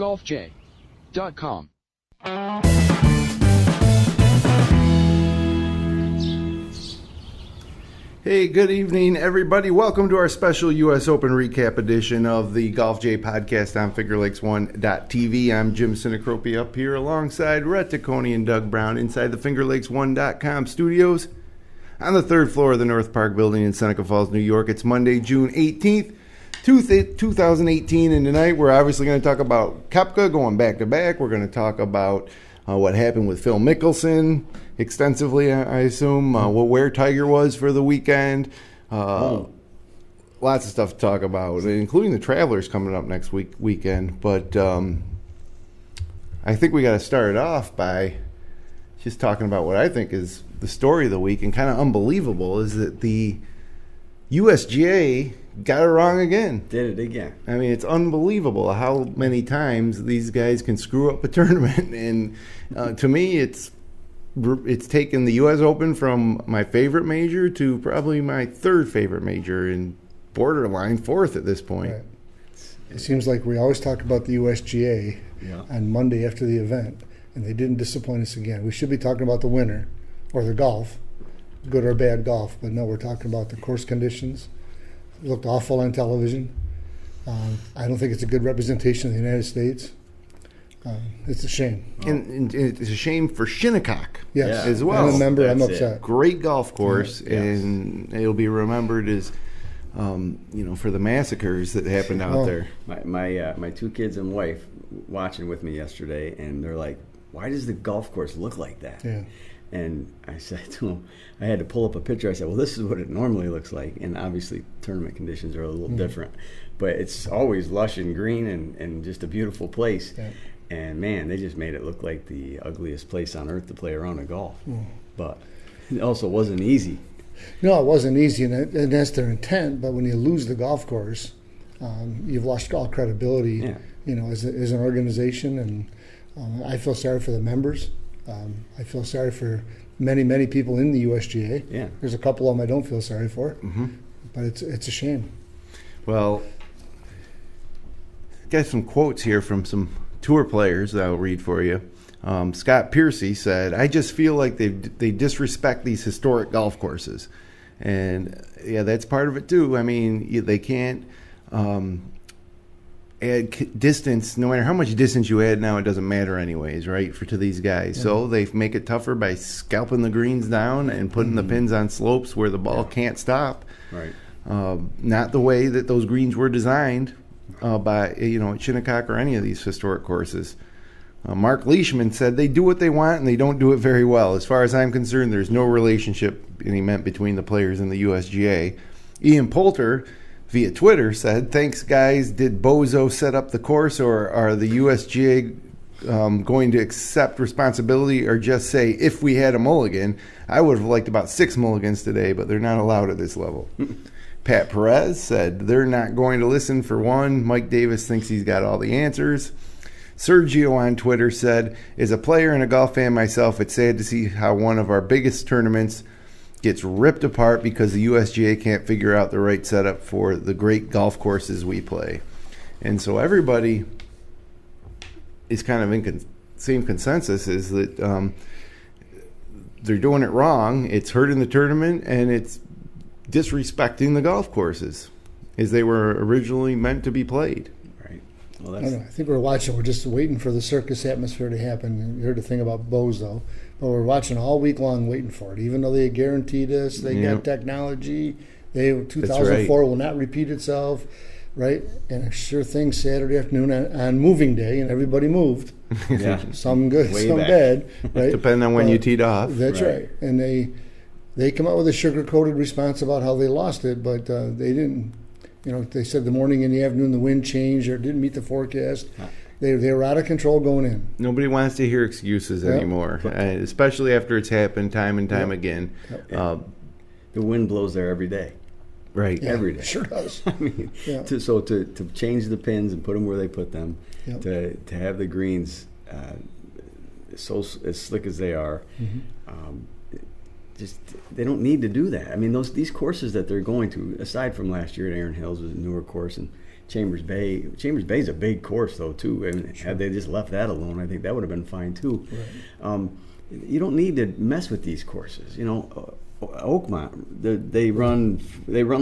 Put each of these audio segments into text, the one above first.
golfj.com. Hey, good evening, everybody. Welcome to our special U.S. Open recap edition of the Golf J podcast on FingerLakes1.tv. I'm Jim Shinnecock up here alongside Rhett Taccone and Doug Brown inside the FingerLakes1.com studios on the third floor of the North Park building in Shinnecock Falls, New York. It's Monday, June 18th, 2018, and tonight we're obviously going to talk about Koepka going back-to-back. We're going to talk about what happened with Phil Mickelson extensively, I assume, where Tiger was for the weekend. Lots of stuff to talk about, including the Travelers coming up next weekend. But I think we got to start it off by just talking about what I think is the story of the week and kind of unbelievable is that the USGA got it wrong again. Did it again. I mean, it's unbelievable how many times these guys can screw up a tournament. And to me, it's taken the U.S. Open from my favorite major to probably my third favorite major and borderline fourth at this point. Right. It seems like we always talk about the USGA on Monday after the event, and they didn't disappoint us again. We should be talking about the winner or the golf, good or bad golf, but no, we're talking about the course conditions. It looked awful on television. I don't think it's a good representation of the United States. It's a shame. And it's a shame for Shinnecock as well. I'm a member. I'm upset. Great golf course, and it'll be remembered as, for the massacres that happened out there. My two kids and wife watching with me yesterday, and they're like, "Why does the golf course look like that?" Yeah. And I said to them, I had to pull up a picture. I said, well, this is what it normally looks like. And obviously tournament conditions are a little different. But it's always lush and green and just a beautiful place. Yeah. And, man, they just made it look like the ugliest place on earth to play a round of golf. But it also wasn't easy. No, it wasn't easy, and that's their intent. But when you lose the golf course, you've lost all credibility, as an organization. And I feel sorry for the members. I feel sorry for many, many people in the USGA. Yeah. There's a couple of them I don't feel sorry for, but it's a shame. Well, got some quotes here from some tour players that I'll read for you. Scott Piercy said, "I just feel like they disrespect these historic golf courses," and that's part of it too. I mean, they can't add distance. No matter how much distance you add now, it doesn't matter anyways, right, to these guys. Yeah. So they make it tougher by scalping the greens down and putting the pins on slopes where the ball can't stop. Right. Not the way that those greens were designed by at Shinnecock or any of these historic courses. Mark Leishman said they do what they want and they don't do it very well. As far as I'm concerned, there's no relationship, and he meant between the players and the USGA. Ian Poulter via Twitter said, "Thanks, guys. Did Bozo set up the course, or are the USGA going to accept responsibility or just say, if we had a mulligan? I would have liked about 6 mulligans today, but they're not allowed at this level." Pat Perez said, "They're not going to listen for one. Mike Davis thinks he's got all the answers." Sergio on Twitter said, "As a player and a golf fan myself, it's sad to see how one of our biggest tournaments gets ripped apart because the USGA can't figure out the right setup for the great golf courses we play." And so everybody is kind of in same consensus, is that they're doing it wrong. It's hurting the tournament, and it's disrespecting the golf courses as they were originally meant to be played. Right. Well, I think we're just waiting for the circus atmosphere to happen. You heard the thing about Bozo. But we're watching all week long waiting for it. Even though they guaranteed us, they got technology. 2004 will not repeat itself, right? And a sure thing Saturday afternoon on moving day, and everybody moved. Yeah. Some good, Way some back. bad, right? Depending on when you teed off. That's right. And they come out with a sugar-coated response about how they lost it, but they didn't. They said the morning and the afternoon the wind changed or didn't meet the forecast. They were out of control going in. Nobody wants to hear excuses anymore, especially after it's happened time and time again. The wind blows there every day. Right. Yeah, every day. Sure does. I mean, to change the pins and put them where they put them, to have the greens so as slick as they are, just they don't need to do that. I mean, these courses that they're going to, aside from last year at Erin Hills, was a newer course, and Chambers Bay. Chambers Bay is a big course, though, too. And had they just left that alone, I think that would have been fine, too. Right. You don't need to mess with these courses. Oakmont, they run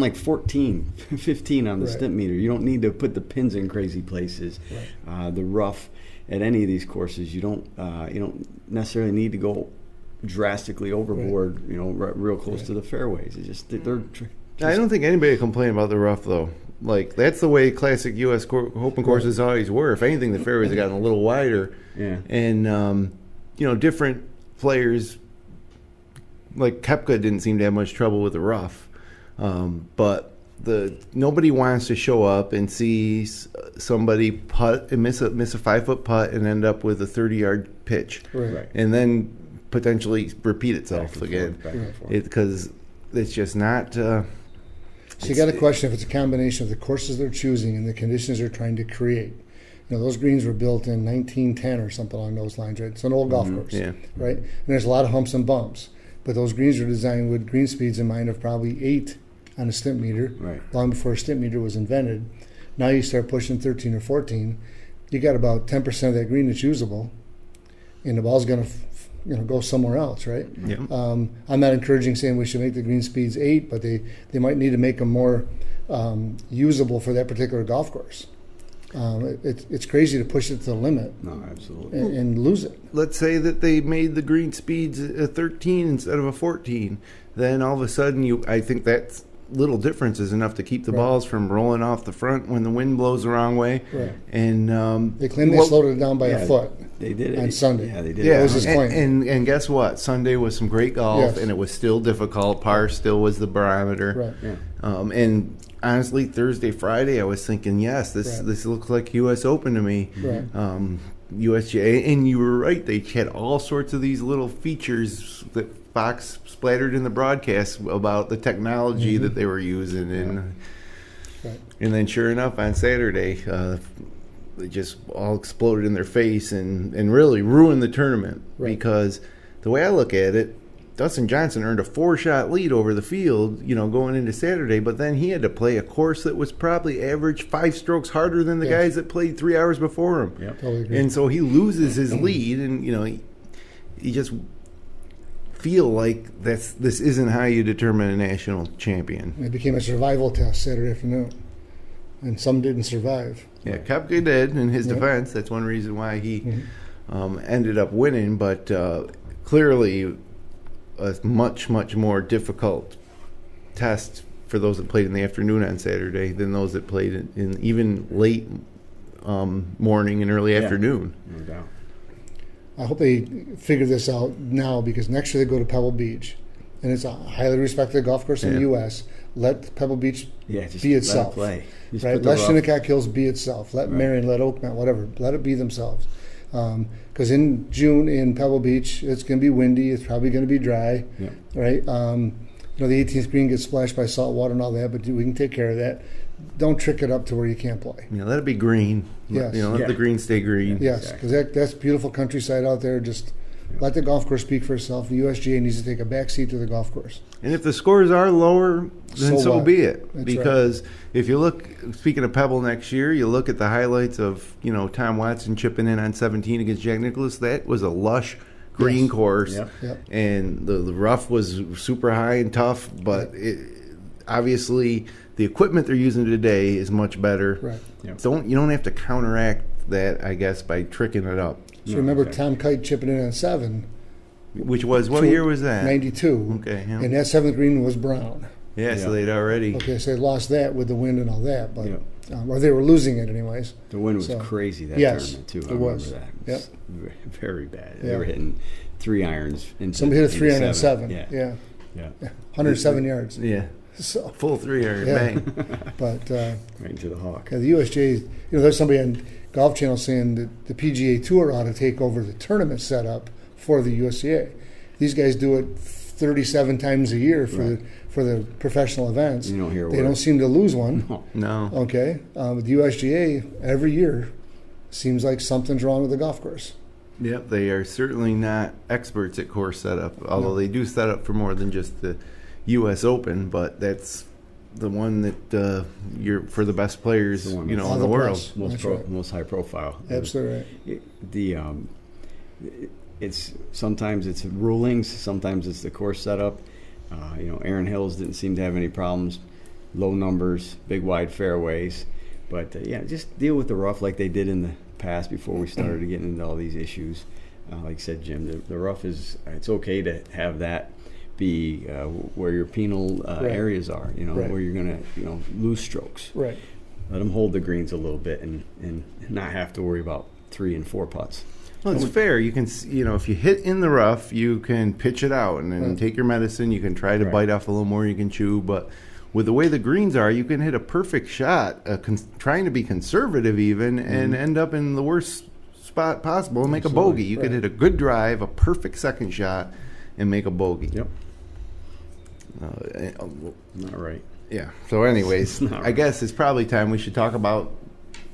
like 14, 15 on the stimp meter. You don't need to put the pins in crazy places. Right. The rough at any of these courses, you don't necessarily need to go drastically overboard. Right. Real close to the fairways. It's just they're. I don't think anybody would complain about the rough, though. Like, that's the way classic U.S. Open courses always were. If anything, the fairways have gotten a little wider. Yeah. And, different players, like Koepka didn't seem to have much trouble with the rough. But nobody wants to show up and see somebody putt and miss a 5-foot putt and end up with a 30-yard pitch. Right. And then potentially repeat itself again. Because it's just not... So you got to question if it's a combination of the courses they're choosing and the conditions they're trying to create. Those greens were built in 1910 or something along those lines, right? It's an old golf course, right? And there's a lot of humps and bumps. But those greens were designed with green speeds in mind of probably 8 on a stimp meter, long before a stimp meter was invented. Now you start pushing 13 or 14, you got about 10% of that green that's usable, and the ball's going to go somewhere else, right? Yeah. I'm not encouraging saying we should make the green speeds 8, but they might need to make them more usable for that particular golf course. It's crazy to push it to the limit. No, absolutely. And lose it. Let's say that they made the green speeds a 13 instead of a 14. Then all of a sudden, I think that little difference is enough to keep the balls from rolling off the front when the wind blows the wrong way. Right. And they claim they slowed it down by a foot. They did it on Sunday. Yeah, they did. Yeah, that was his claim. And guess what? Sunday was some great golf, and it was still difficult. Par still was the barometer. Right. Yeah. And honestly, Thursday, Friday, I was thinking, yes, this looks like U.S. Open to me. Right. USGA, and you were right. They had all sorts of these little features that Fox splattered in the broadcast about the technology that they were using, and then sure enough, on Saturday, they just all exploded in their face and really ruined the tournament. Because the way I look at it, Dustin Johnson earned a 4-shot lead over the field, going into Saturday, but then he had to play a course that was probably average 5 strokes harder than the guys that played 3 hours before him. Yep. Totally agree. And so he loses his lead, and he just feel like this isn't how you determine a national champion. It became a survival test Saturday afternoon, and some didn't survive. Yeah, Koepka did in his defense. That's one reason why he ended up winning, but clearly a much, much more difficult test for those that played in the afternoon on Saturday than those that played in even late morning and early afternoon. No doubt. I hope they figure this out now, because next year they go to Pebble Beach, and it's a highly respected golf course in the U.S. Let Pebble Beach be itself. Let it play. Right? Let Shinnecock Hills be itself. Let Marion, let Oakmont, whatever. Let it be themselves. Because in June in Pebble Beach, it's going to be windy. It's probably going to be dry, right? The 18th green gets splashed by salt water and all that, but we can take care of that. Don't trick it up to where you can't play. Let it be green. Yes. Let the green stay green. Yes, because that's beautiful countryside out there. Just let the golf course speak for itself. The USGA needs to take a back seat to the golf course. And if the scores are lower, then so be it. That's because if you look, speaking of Pebble next year, you look at the highlights of Tom Watson chipping in on 17 against Jack Nicklaus. That was a lush green course, and the rough was super high and tough. But obviously, the equipment they're using today is much better. Right. You don't have to counteract that, I guess, by tricking it up. So remember Tom Kite chipping in on 7. Which was, what year was that? 92. Okay. Yeah. And that 7th green was brown. Yeah, so they'd already... Okay, so they lost that with the wind and all that, but or they were losing it anyways. The wind was crazy that tournament, too. I remember that. It was very bad. They were hitting 3 irons. Somebody hit a 3 iron on 7. Yeah. 107 yards. Yeah. So, full 3 iron, bang. But right into the hawk. The USGA, there's somebody on Golf Channel saying that the PGA Tour ought to take over the tournament setup for the USGA. These guys do it 37 times a year for the professional events. You don't hear they don't seem to lose one. No. Okay. With the USGA, every year seems like something's wrong with the golf course. Yep, they are certainly not experts at course setup, although they do set up for more than just the U.S. Open, but that's the one that you're for the best players, The one in that's the world. Most high profile. Absolutely right. It's sometimes it's rulings, sometimes it's the course setup. Aaron Hills didn't seem to have any problems. Low numbers, big wide fairways, but just deal with the rough like they did in the past before we started getting into all these issues. Like I said, Jim, the rough it's okay to have that be where your penal areas are, where you're going to lose strokes. Right. Let them hold the greens a little bit and not have to worry about 3 and 4 putts. Well, it's fair. You can, if you hit in the rough, you can pitch it out and then take your medicine. You can try to bite off a little more. You can chew, but with the way the greens are, you can hit a perfect shot, trying to be conservative even, and end up in the worst spot possible and make a bogey. You could hit a good drive, a perfect second shot, and make a bogey. Yep. Not right. Yeah. So anyways, I guess it's probably time we should talk about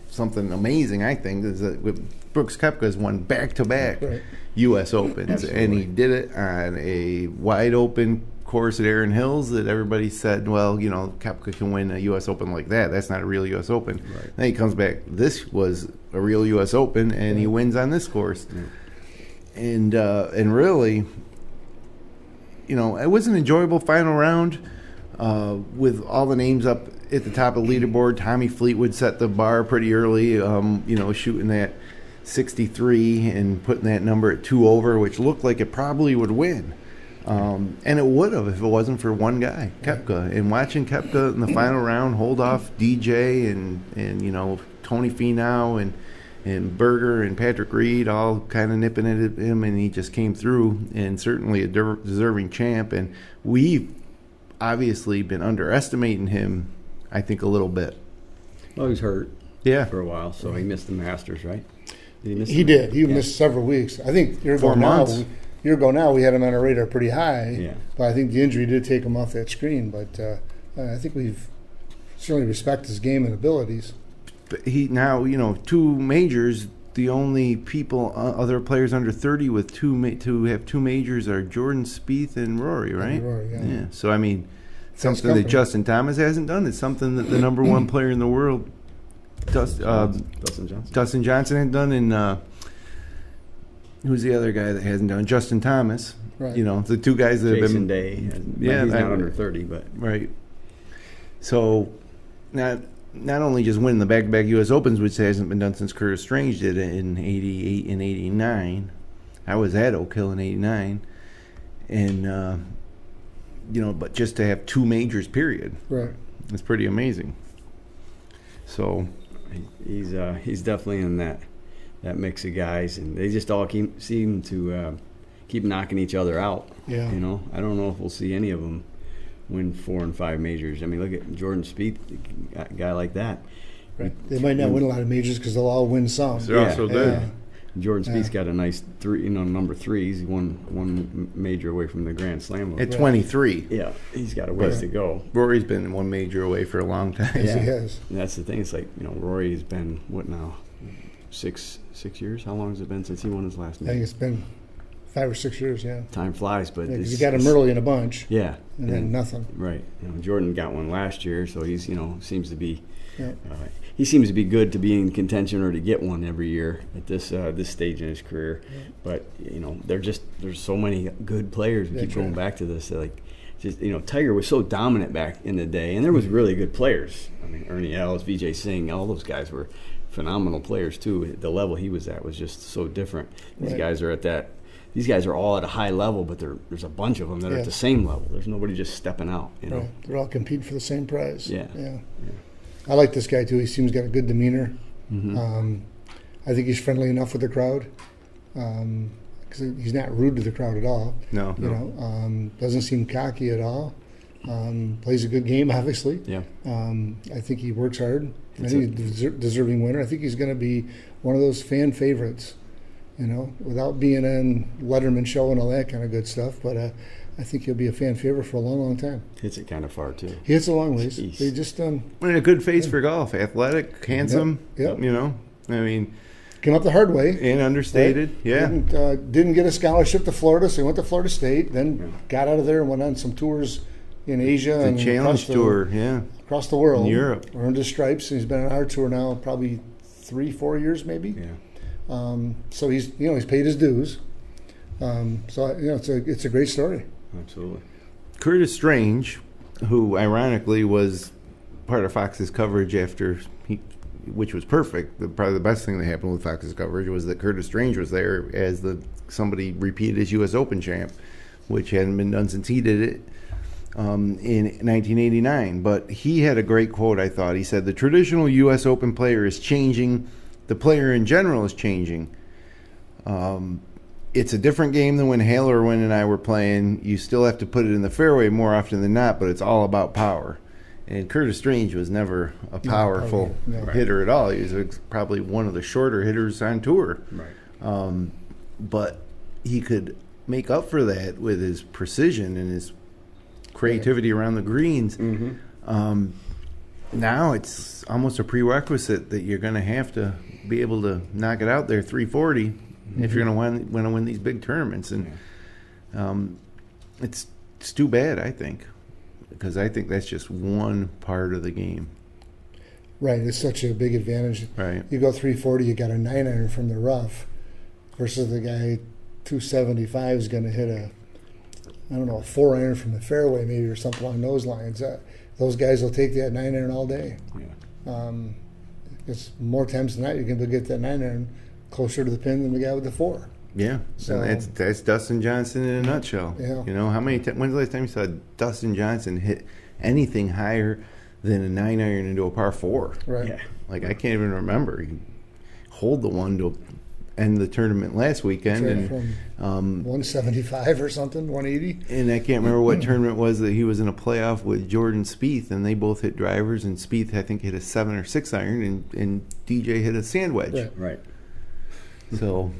something amazing, I think, is that Brooks Koepka has won back-to-back U.S. Opens. And he did it on a wide-open course at Erin Hills that everybody said, well, Koepka can win a U.S. Open like that. That's not a real U.S. Open. Right. Then he comes back. This was a real U.S. Open, and he wins on this course. Yeah. And really, it was an enjoyable final round with all the names up at the top of the leaderboard. Tommy Fleetwood set the bar pretty early, shooting that 63 and putting that number at 2 over, which looked like it probably would win. And it would have if it wasn't for one guy, Koepka. And watching Koepka in the final round hold off DJ and Tony Finau and Berger and Patrick Reed all kind of nipping at him, and he just came through, and certainly a deserving champ. And we've obviously been underestimating him, I think, a little bit. Well, he was hurt for a while, so he missed the Masters, right? He did. He missed several weeks. I think 4 months. Year ago now, we had him on our radar pretty high. Yeah. But I think the injury did take him off that screen. But I think we've certainly respect his game and abilities. But he now, 2 majors. The only people, other players under 30 with to have 2 majors are Jordan Spieth and Rory, right? Rory, yeah. So I mean, something that Justin Thomas hasn't done. It's something that the number 1 player in the world, Dustin Johnson, had done. And who's the other guy that hasn't done? Justin Thomas. Right. The 2 guys that Jason have been. Day. He's not under 30, but right. So not only just winning the back-to-back U.S. Opens, which hasn't been done since Curtis Strange did it in 88 and 89. I was at Oak Hill in 89. And, but just to have 2 majors, period. Right. It's pretty amazing. So he's definitely in that mix of guys, and they just all seem to keep knocking each other out. Yeah. I don't know if we'll see any of them win 4 and 5 majors. I mean, look at Jordan Spieth, a guy like that. Right. They might not win a lot of majors because they'll all win some. They're also good. Jordan Spieth's got a nice 3, number 3. He's one major away from the Grand Slam. At 23. Yeah, he's got a ways to go. Rory's been 1 major away for a long time. Yes, he has. And that's the thing. It's like, Rory's been, what now, 6 years? How long has it been since he won his last major? I think it's been 5 or 6 years, yeah. Time flies, but you got him early in a bunch. Yeah. And then nothing. Right. Jordan got one last year, so he's, seems to be he seems to be good to be in contention or to get one every year at this stage in his career. Yeah. But there's so many good players. We keep going back to this. Tiger was so dominant back in the day, and there was really good players. I mean, Ernie Els, Vijay Singh, all those guys were phenomenal players too. The level he was at was just so different. These guys are at that. These guys are all at a high level, but there's a bunch of them that are at the same level. There's nobody just stepping out. Right. They're all competing for the same prize. Yeah. I like this guy too. He seems got a good demeanor. Mm-hmm. I think he's friendly enough with the crowd because he's not rude to the crowd at all. No. Doesn't seem cocky at all. Plays a good game, obviously. Yeah. I think he works hard. I think he's a deserving winner. I think he's going to be one of those fan favorites. Without being on Letterman show and all that kind of good stuff, but I think he'll be a fan favorite for a long, long time. Hits it kind of far too. He hits a long ways. Jeez. They just a good face for golf, athletic, handsome. Yep. I mean, came up the hard way and understated. Right? Yeah, didn't get a scholarship to Florida, so he went to Florida State. Then got out of there and went on some tours in Asia The and Challenge Tour, yeah. across the world. In Europe. Earned his stripes. He's been on our tour now probably 3-4 years maybe. Yeah. So he's paid his dues. It's a great story. Absolutely. Curtis Strange, who ironically was part of Fox's coverage after which was perfect. Probably the best thing that happened with Fox's coverage was that Curtis Strange was there as somebody repeated as U.S. Open champ, which hadn't been done since he did it in 1989. But he had a great quote, I thought. He said, "The traditional U.S. Open player is changing. The player in general is changing. It's a different game than when Hale or Wynn and I were playing. You still have to put it in the fairway more often than not, but it's all about power." And Curtis Strange was never a powerful hitter at all. He was probably one of the shorter hitters on tour. Right. But he could make up for that with his precision and his creativity around the greens. Mm-hmm. Now it's almost a prerequisite that you're going to have to be able to knock it out there 340 if you're going to win these big tournaments. And it's too bad, I think, because I think that's just one part of the game. Right, it's such a big advantage. Right. You go 340, you got a 9-iron from the rough, versus the guy 275 is going to hit a 4-iron from the fairway maybe, or something along those lines. Those guys will take that 9-iron all day. Yeah. It's more times than not you're going to get that 9-iron closer to the pin than the guy with the 4. Yeah, so and that's Dustin Johnson in a nutshell. Yeah. You know, when's the last time you saw Dustin Johnson hit anything higher than a 9-iron into a par 4? Right. Yeah. Like, I can't even remember. He hold the one to end the tournament last weekend, and from 175 or something, 180. And I can't remember what tournament it was that he was in a playoff with Jordan Spieth, and they both hit drivers, and Spieth I think hit a 7 or 6-iron, and DJ hit a sand wedge. Right. So,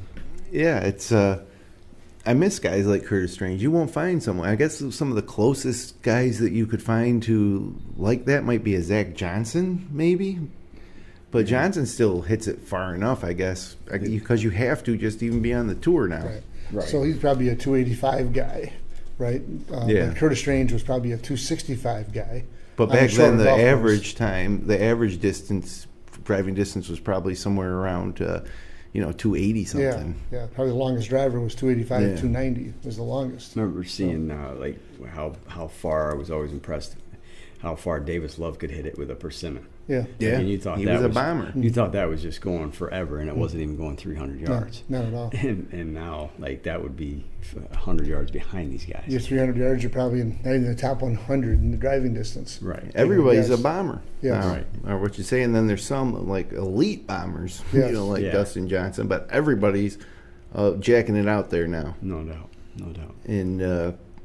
yeah, it's I miss guys like Curtis Strange. You won't find someone. I guess some of the closest guys that you could find to like that might be a Zach Johnson, maybe. But Johnson still hits it far enough, I guess, because you have to just even be on the tour now. Right. So he's probably a 285 guy, right? And Curtis Strange was probably a 265 guy. But back then, the average driving distance was probably somewhere around 280 something. Yeah. Probably the longest driver was 285 to 290 was the longest. I remember seeing how far. I was always impressed how far Davis Love could hit it with a persimmon. Yeah. And you thought he that was a bomber. You thought that was just going forever, and it wasn't even going 300 yards. No, not at all. And now, that would be 100 yards behind these guys. You're 300 yards, you're probably not even in the top 100 in the driving distance. Right. Everybody's a bomber. Yes. All right. Or what you say, and then there's some like elite bombers, yes. Dustin Johnson, but everybody's jacking it out there now. No doubt. And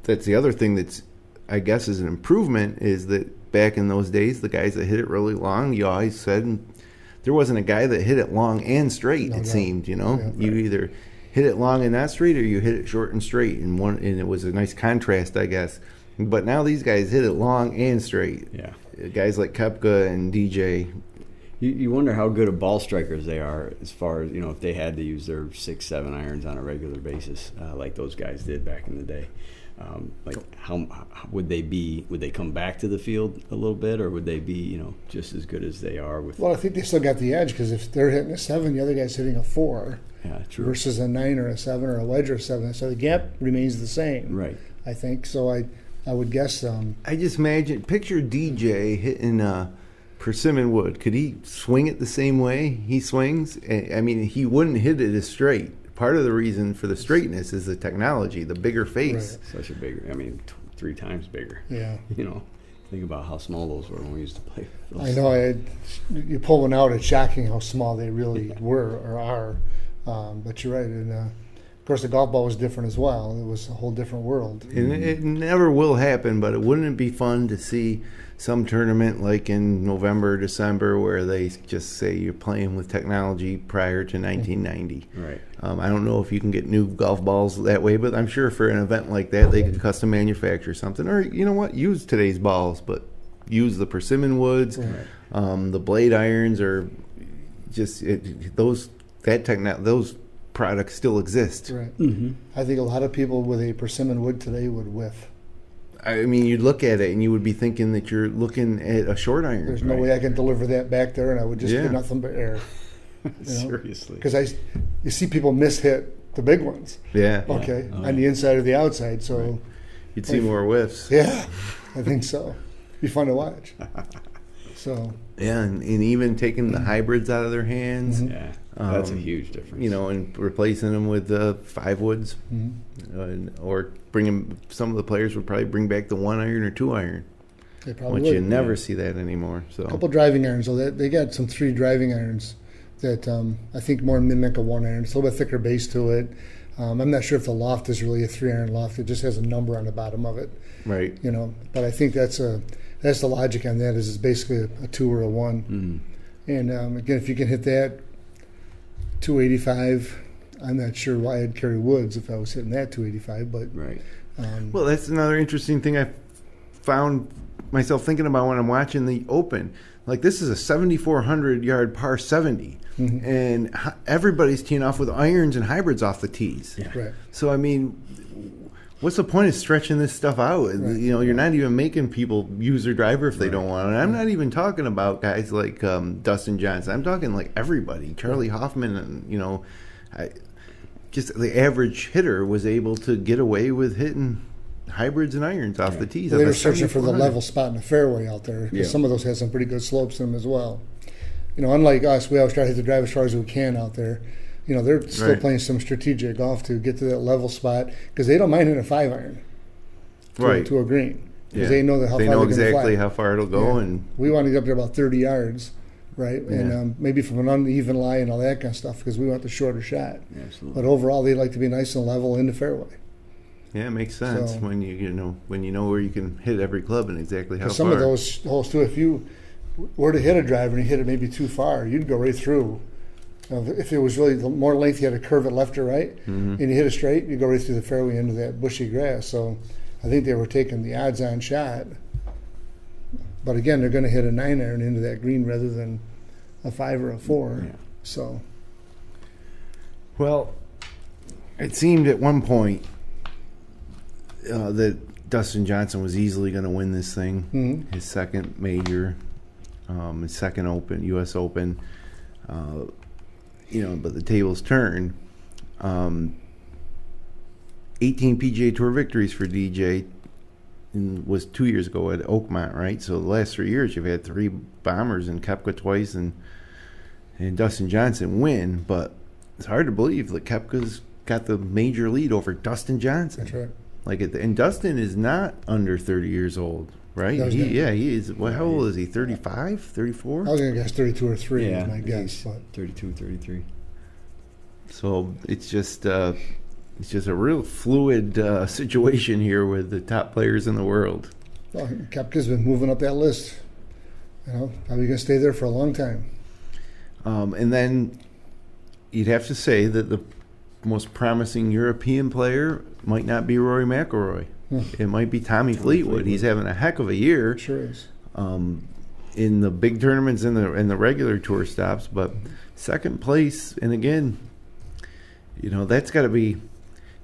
that's the other thing that's, I guess, is an improvement is that back in those days, the guys that hit it really long, you always said there wasn't a guy that hit it long and straight. Seemed, you either hit it long and not straight, or you hit it short and straight, and it was a nice contrast, I guess. But now these guys hit it long and straight. Yeah, guys like Koepka and DJ. You wonder how good of ball strikers they are, as far as if they had to use their 6-7 irons on a regular basis, like those guys did back in the day. How would they be? Would they come back to the field a little bit, or would they be, just as good as they are with? Well, I think they still got the edge, because if they're hitting a 7, the other guy's hitting a 4. Yeah, true. Versus a 9 or a 7 or a wedge or a 7, so the gap remains the same. Right. I think so. I would guess. I just picture DJ hitting persimmon wood. Could he swing it the same way he swings? I mean, he wouldn't hit it as straight. Part of the reason for the straightness is the technology, the bigger face. Right. Such a bigger, 3 times bigger. Yeah. Think about how small those were when we used to play. I know. You pull one out, it's shocking how small they really were or are. But you're right. And of course, the golf ball was different as well. It was a whole different world. And it never will happen, but wouldn't it be fun to see some tournament like in November, December, where they just say you're playing with technology prior to 1990. Right. I don't know if you can get new golf balls that way, but I'm sure for an event like that, they could custom manufacture something. Or, use today's balls, but use the persimmon woods, the blade irons, or just those products still exist. Right. Mm-hmm. I think a lot of people with a persimmon wood today would whiff. I mean, you'd look at it and you would be thinking that you're looking at a short iron. There's no way I can deliver that back there, and I would just get nothing but air. Seriously. Because you see people miss-hit the big ones. Yeah. Okay, on the inside or the outside, so... Right. You'd see more whiffs. Yeah, I think so. Be fun to watch. So... Yeah, and even taking the hybrids out of their hands. Mm-hmm. Yeah, that's a huge difference. And replacing them with 5-woods. Or some of the players would probably bring back the 1-iron or 2-iron. They probably which would. you never see that anymore. So a couple driving irons, though. They got some 3 driving irons that I think more mimic a 1-iron. It's a little bit thicker base to it. I'm not sure if the loft is really a 3-iron loft. It just has a number on the bottom of it. Right. But I think that's the logic on that. Is it's basically a 2 or a 1. Mm-hmm. And again, if you can hit that 285, I'm not sure why I'd carry woods if I was hitting that 285. But right. Well, that's another interesting thing I found myself thinking about when I'm watching the Open. Like, this is a 7,400-yard par 70, and everybody's teeing off with irons and hybrids off the tees. Yeah. Right. So, I mean, what's the point of stretching this stuff out? Right. You're not even making people use their driver if they don't want it. And I'm not even talking about guys like Dustin Johnson. I'm talking like everybody. Charlie Hoffman, and, just the average hitter was able to get away with hitting hybrids and irons off the tees. Well, they were searching for the level spot in the fairway out there, because some of those had some pretty good slopes in them as well. Unlike us, we always try to hit the drive as far as we can out there. They're still playing some strategic golf to get to that level spot, because they don't mind hitting a 5-iron to a green, because they know how far they're exactly fly. how far it'll go. Yeah. And we want to get up there about 30 yards, right? Yeah. And maybe from an uneven lie and all that kind of stuff, because we want the shorter shot. Absolutely. But overall, they like to be nice and level in the fairway. Yeah, it makes sense when you know where you can hit every club and exactly how far. Some of those holes too, if you were to hit a driver and you hit it maybe too far, you'd go right through. If it was really more length, you had to curve it left or right, and you hit it straight, you go right through the fairway into that bushy grass. So I think they were taking the odds-on shot. But again, they're going to hit a 9-iron into that green rather than a 5 or a 4. Yeah. So, well, it seemed at one point that Dustin Johnson was easily going to win this thing, his second major, his second Open, U.S. Open. But the tables turned. 18 PGA Tour victories for DJ was 2 years ago at Oakmont, right? So the last 3 years you've had 3 bombers and Koepka twice and Dustin Johnson win. But it's hard to believe that Koepka's got the major lead over Dustin Johnson. that's right. And Dustin is not under 30 years old, right? No, He is. Well, how old is he? 35, 34? I was going to guess 32 or 3 Yeah, is my guess. But 32, 33. So it's just a real fluid situation here with the top players in the world. Well, Koepka's been moving up that list. Probably going to stay there for a long time. And then you'd have to say that the most promising European player might not be Rory McIlroy. It might be Tommy Fleetwood. He's having a heck of a year. Sure is. In the big tournaments and the regular tour stops, but second place, and again, that's got to be,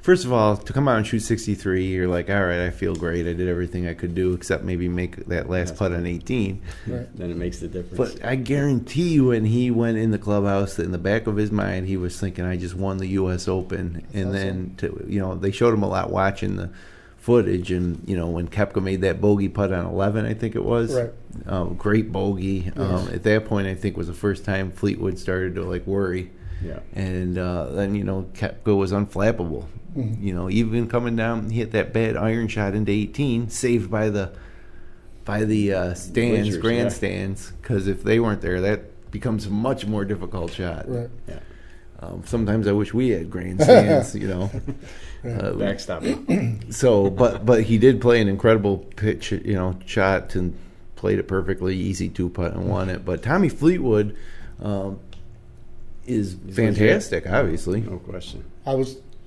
first of all, to come out and shoot 63, you're like, all right, I feel great. I did everything I could do except maybe make that last putt on 18. Right. Then it makes the difference. But I guarantee you, when he went in the clubhouse, that in the back of his mind, he was thinking, I just won the U.S. Open. And then, they showed him a lot watching the footage. And, when Koepka made that bogey putt on 11, I think it was. Right. Great bogey. Yes. At that point, I think was the first time Fleetwood started to, worry. Yeah. And then, Koepka was unflappable. Mm-hmm. Even coming down, he hit that bad iron shot into 18, saved by the stands, grandstands, because if they weren't there, that becomes a much more difficult shot. Right. Yeah. Sometimes I wish we had grandstands, Backstopping. So, but he did play an incredible pitch, shot and played it perfectly, easy 2-putt and won it. But Tommy Fleetwood is fantastic, obviously. No question.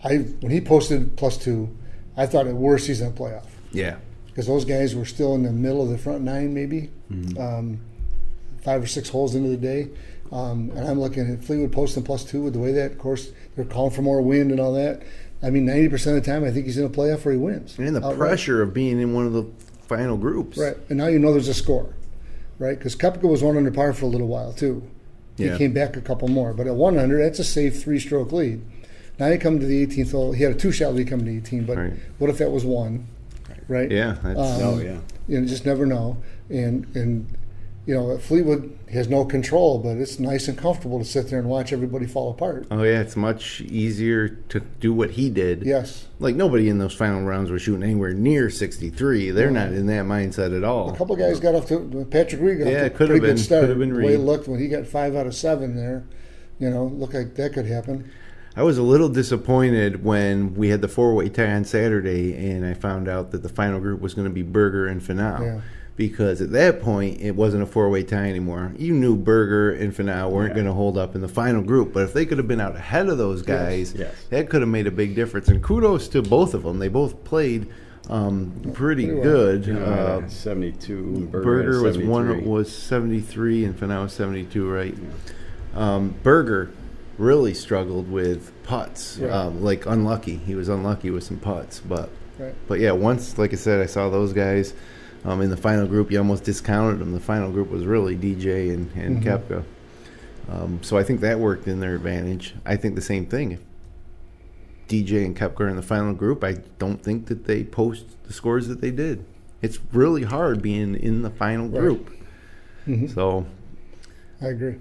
When he posted +2, I thought at worst he's in a playoff. Yeah. Because those guys were still in the middle of the front 9 maybe, 5 or 6 holes into the day. And I'm looking at Fleetwood posting +2 with the way that, of course, they're calling for more wind and all that. I mean, 90% of the time, I think he's in a playoff where he wins. And the outright. pressure of being in one of the final groups. Right. And now you know there's a score, right? Because Koepka was 1 under par for a little while, too. He came back a couple more. But at 1 under, that's a safe 3-stroke lead. Now you come to the 18th hole. He had a 2-shot lead coming to 18, but what if that was 1, right? Yeah. You just never know. And you know, Fleetwood has no control, but it's nice and comfortable to sit there and watch everybody fall apart. Oh, yeah, it's much easier to do what he did. Yes. Like, nobody in those final rounds was shooting anywhere near 63. They're not in that mindset at all. A couple of guys got off to Patrick Reed got off to a pretty good start. Could have been the way it looked when he got 5 out of 7 there, you know, looked like that could happen. I was a little disappointed when we had the 4-way tie on Saturday and I found out that the final group was going to be Berger and Finau. Yeah. Because at that point, it wasn't a 4-way tie anymore. You knew Berger and Finau weren't going to hold up in the final group. But if they could have been out ahead of those guys, that could have made a big difference. And kudos to both of them. They both played pretty good. 72. Berger was 73 and Finau was 72, right? Yeah. Berger really struggled with putts. Like unlucky. He was unlucky with some putts. But yeah, once, like I said, I saw those guys. In the final group, you almost discounted them. The final group was really DJ and Koepka. So I think that worked in their advantage. I think the same thing. If DJ and Koepka are in the final group, I don't think that they post the scores that they did. It's really hard being in the final group. So I agree.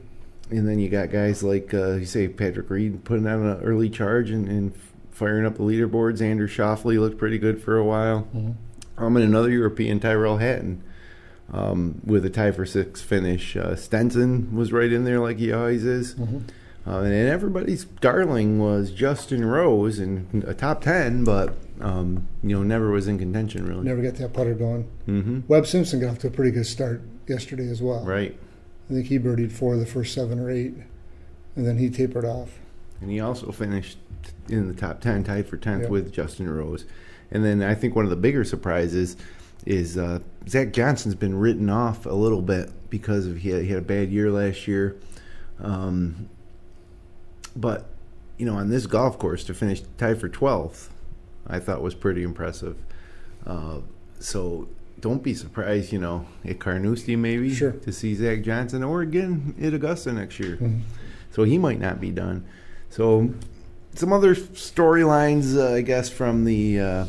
And then you got guys like, you say, Patrick Reed putting out an early charge and firing up the leaderboards. Andrew Schauffele looked pretty good for a while. And another European, Tyrell Hatton, with a tie for 6 finish. Stenson was right in there like he always is. And everybody's darling was Justin Rose in a top 10, but never was in contention really. Never got that putter going. Webb Simpson got off to a pretty good start yesterday as well. Right. I think he birdied 4 of the first 7 or 8, and then he tapered off. And he also finished in the top 10, tied for 10th with Justin Rose. And then I think one of the bigger surprises is Zach Johnson's been written off a little bit because he had a bad year last year. But, on this golf course to finish tied for 12th, I thought was pretty impressive. So don't be surprised, at Carnoustie maybe to see Zach Johnson, or again at Augusta next year. So he might not be done. So some other storylines, I guess, from the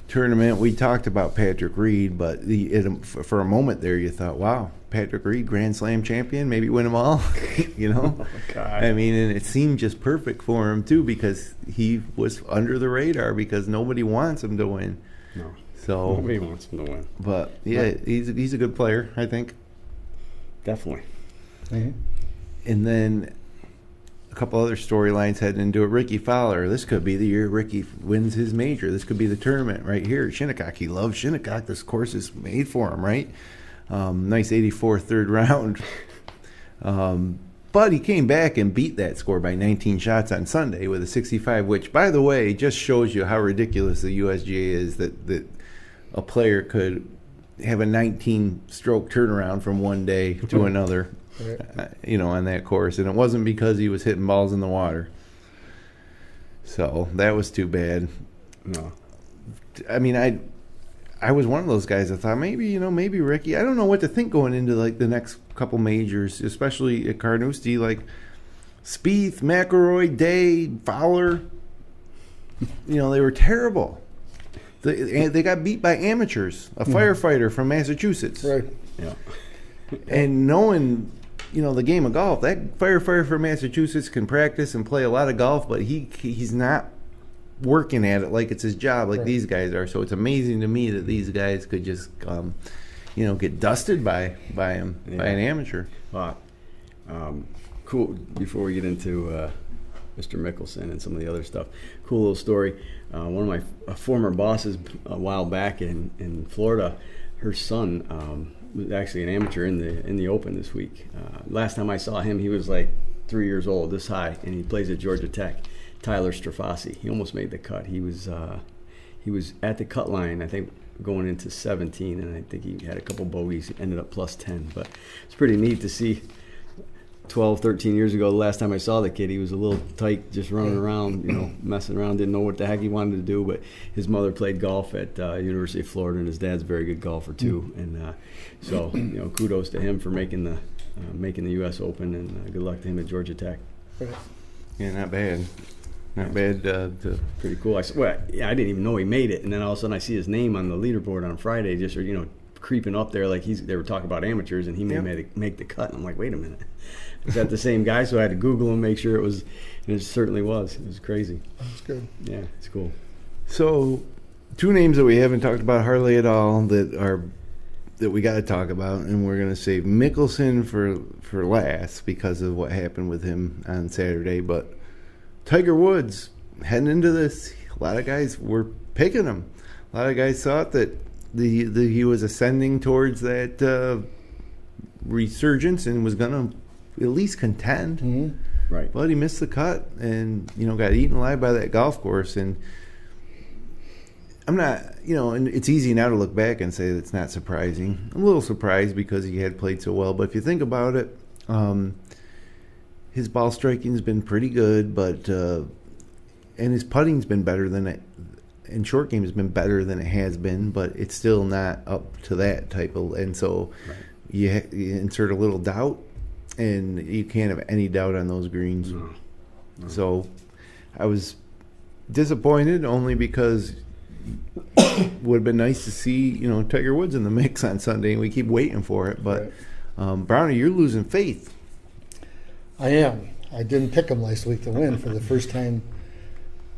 tournament. We talked about Patrick Reed, but for a moment there, you thought, "Wow, Patrick Reed, Grand Slam champion, maybe win them all." Oh, God. I mean, and it seemed just perfect for him too, because he was under the radar because nobody wants him to win. No, so nobody wants him to win. But yeah, he's a good player, I think. Definitely. And then a couple other storylines heading into it. Ricky Fowler. This could be the year Ricky wins his major. This could be the tournament right here at Shinnecock. He loves Shinnecock. This course is made for him, right? Nice 84 third round. But he came back and beat that score by 19 shots on Sunday with a 65, which, by the way, just shows you how ridiculous the USGA is that a player could have a 19-stroke turnaround from one day to another. On that course, and it wasn't because he was hitting balls in the water. So that was too bad. No, I mean, I was one of those guys that thought maybe Ricky. I don't know what to think going into like the next couple majors, especially at Carnoustie. Like Spieth, McIlroy, Day, Fowler. They were terrible. They got beat by amateurs, a firefighter from Massachusetts. Right. Yeah. And knowing, the game of golf, that firefighter from Massachusetts can practice and play a lot of golf, but he's not working at it like it's his job like these guys are. So it's amazing to me that these guys could just, get dusted by him, by an amateur. Wow. Cool. Before we get into Mr. Mickelson and some of the other stuff, cool little story. One of my former bosses a while back in Florida, her son was actually an amateur in the Open this week. Last time I saw him, he was like 3 years old, this high, and he plays at Georgia Tech. Tyler Strafasi. He almost made the cut. He was at the cut line, I think, going into 17, and I think he had a couple bogeys. He ended up plus 10. But it's pretty neat to see 12, 13 years ago, the last time I saw the kid, he was a little tight, just running around, messing around, didn't know what the heck he wanted to do. But his mother played golf at University of Florida, and his dad's a very good golfer too. And so, kudos to him for making the U.S. Open, and good luck to him at Georgia Tech. Yeah, not bad. Not bad. Pretty cool. I didn't even know he made it, and then all of a sudden I see his name on the leaderboard on Friday, just creeping up there like they were talking about amateurs, and he may make the cut. And I'm like, wait a minute, is that the same guy? So I had to Google and make sure it was, and it certainly was. It was crazy. That's good. Yeah, it's cool. So, two names that we haven't talked about hardly at all that we got to talk about, and we're going to save Mickelson for last because of what happened with him on Saturday. But Tiger Woods, heading into this, a lot of guys were picking him. A lot of guys thought that he was ascending towards that resurgence and was going to at least contend. Mm-hmm. Right. But he missed the cut and, got eaten alive by that golf course. And I'm not, and it's easy now to look back and say that's not surprising. I'm a little surprised because he had played so well. But if you think about it, his ball striking's been pretty good, but and his putting's been better than it. And short game has been better than it has been, but it's still not up to that type of. And so you insert a little doubt, and you can't have any doubt on those greens. No. So I was disappointed only because it would have been nice to see Tiger Woods in the mix on Sunday, and we keep waiting for it. But Brownie, you're losing faith. I am. I didn't pick him last week to win for the first time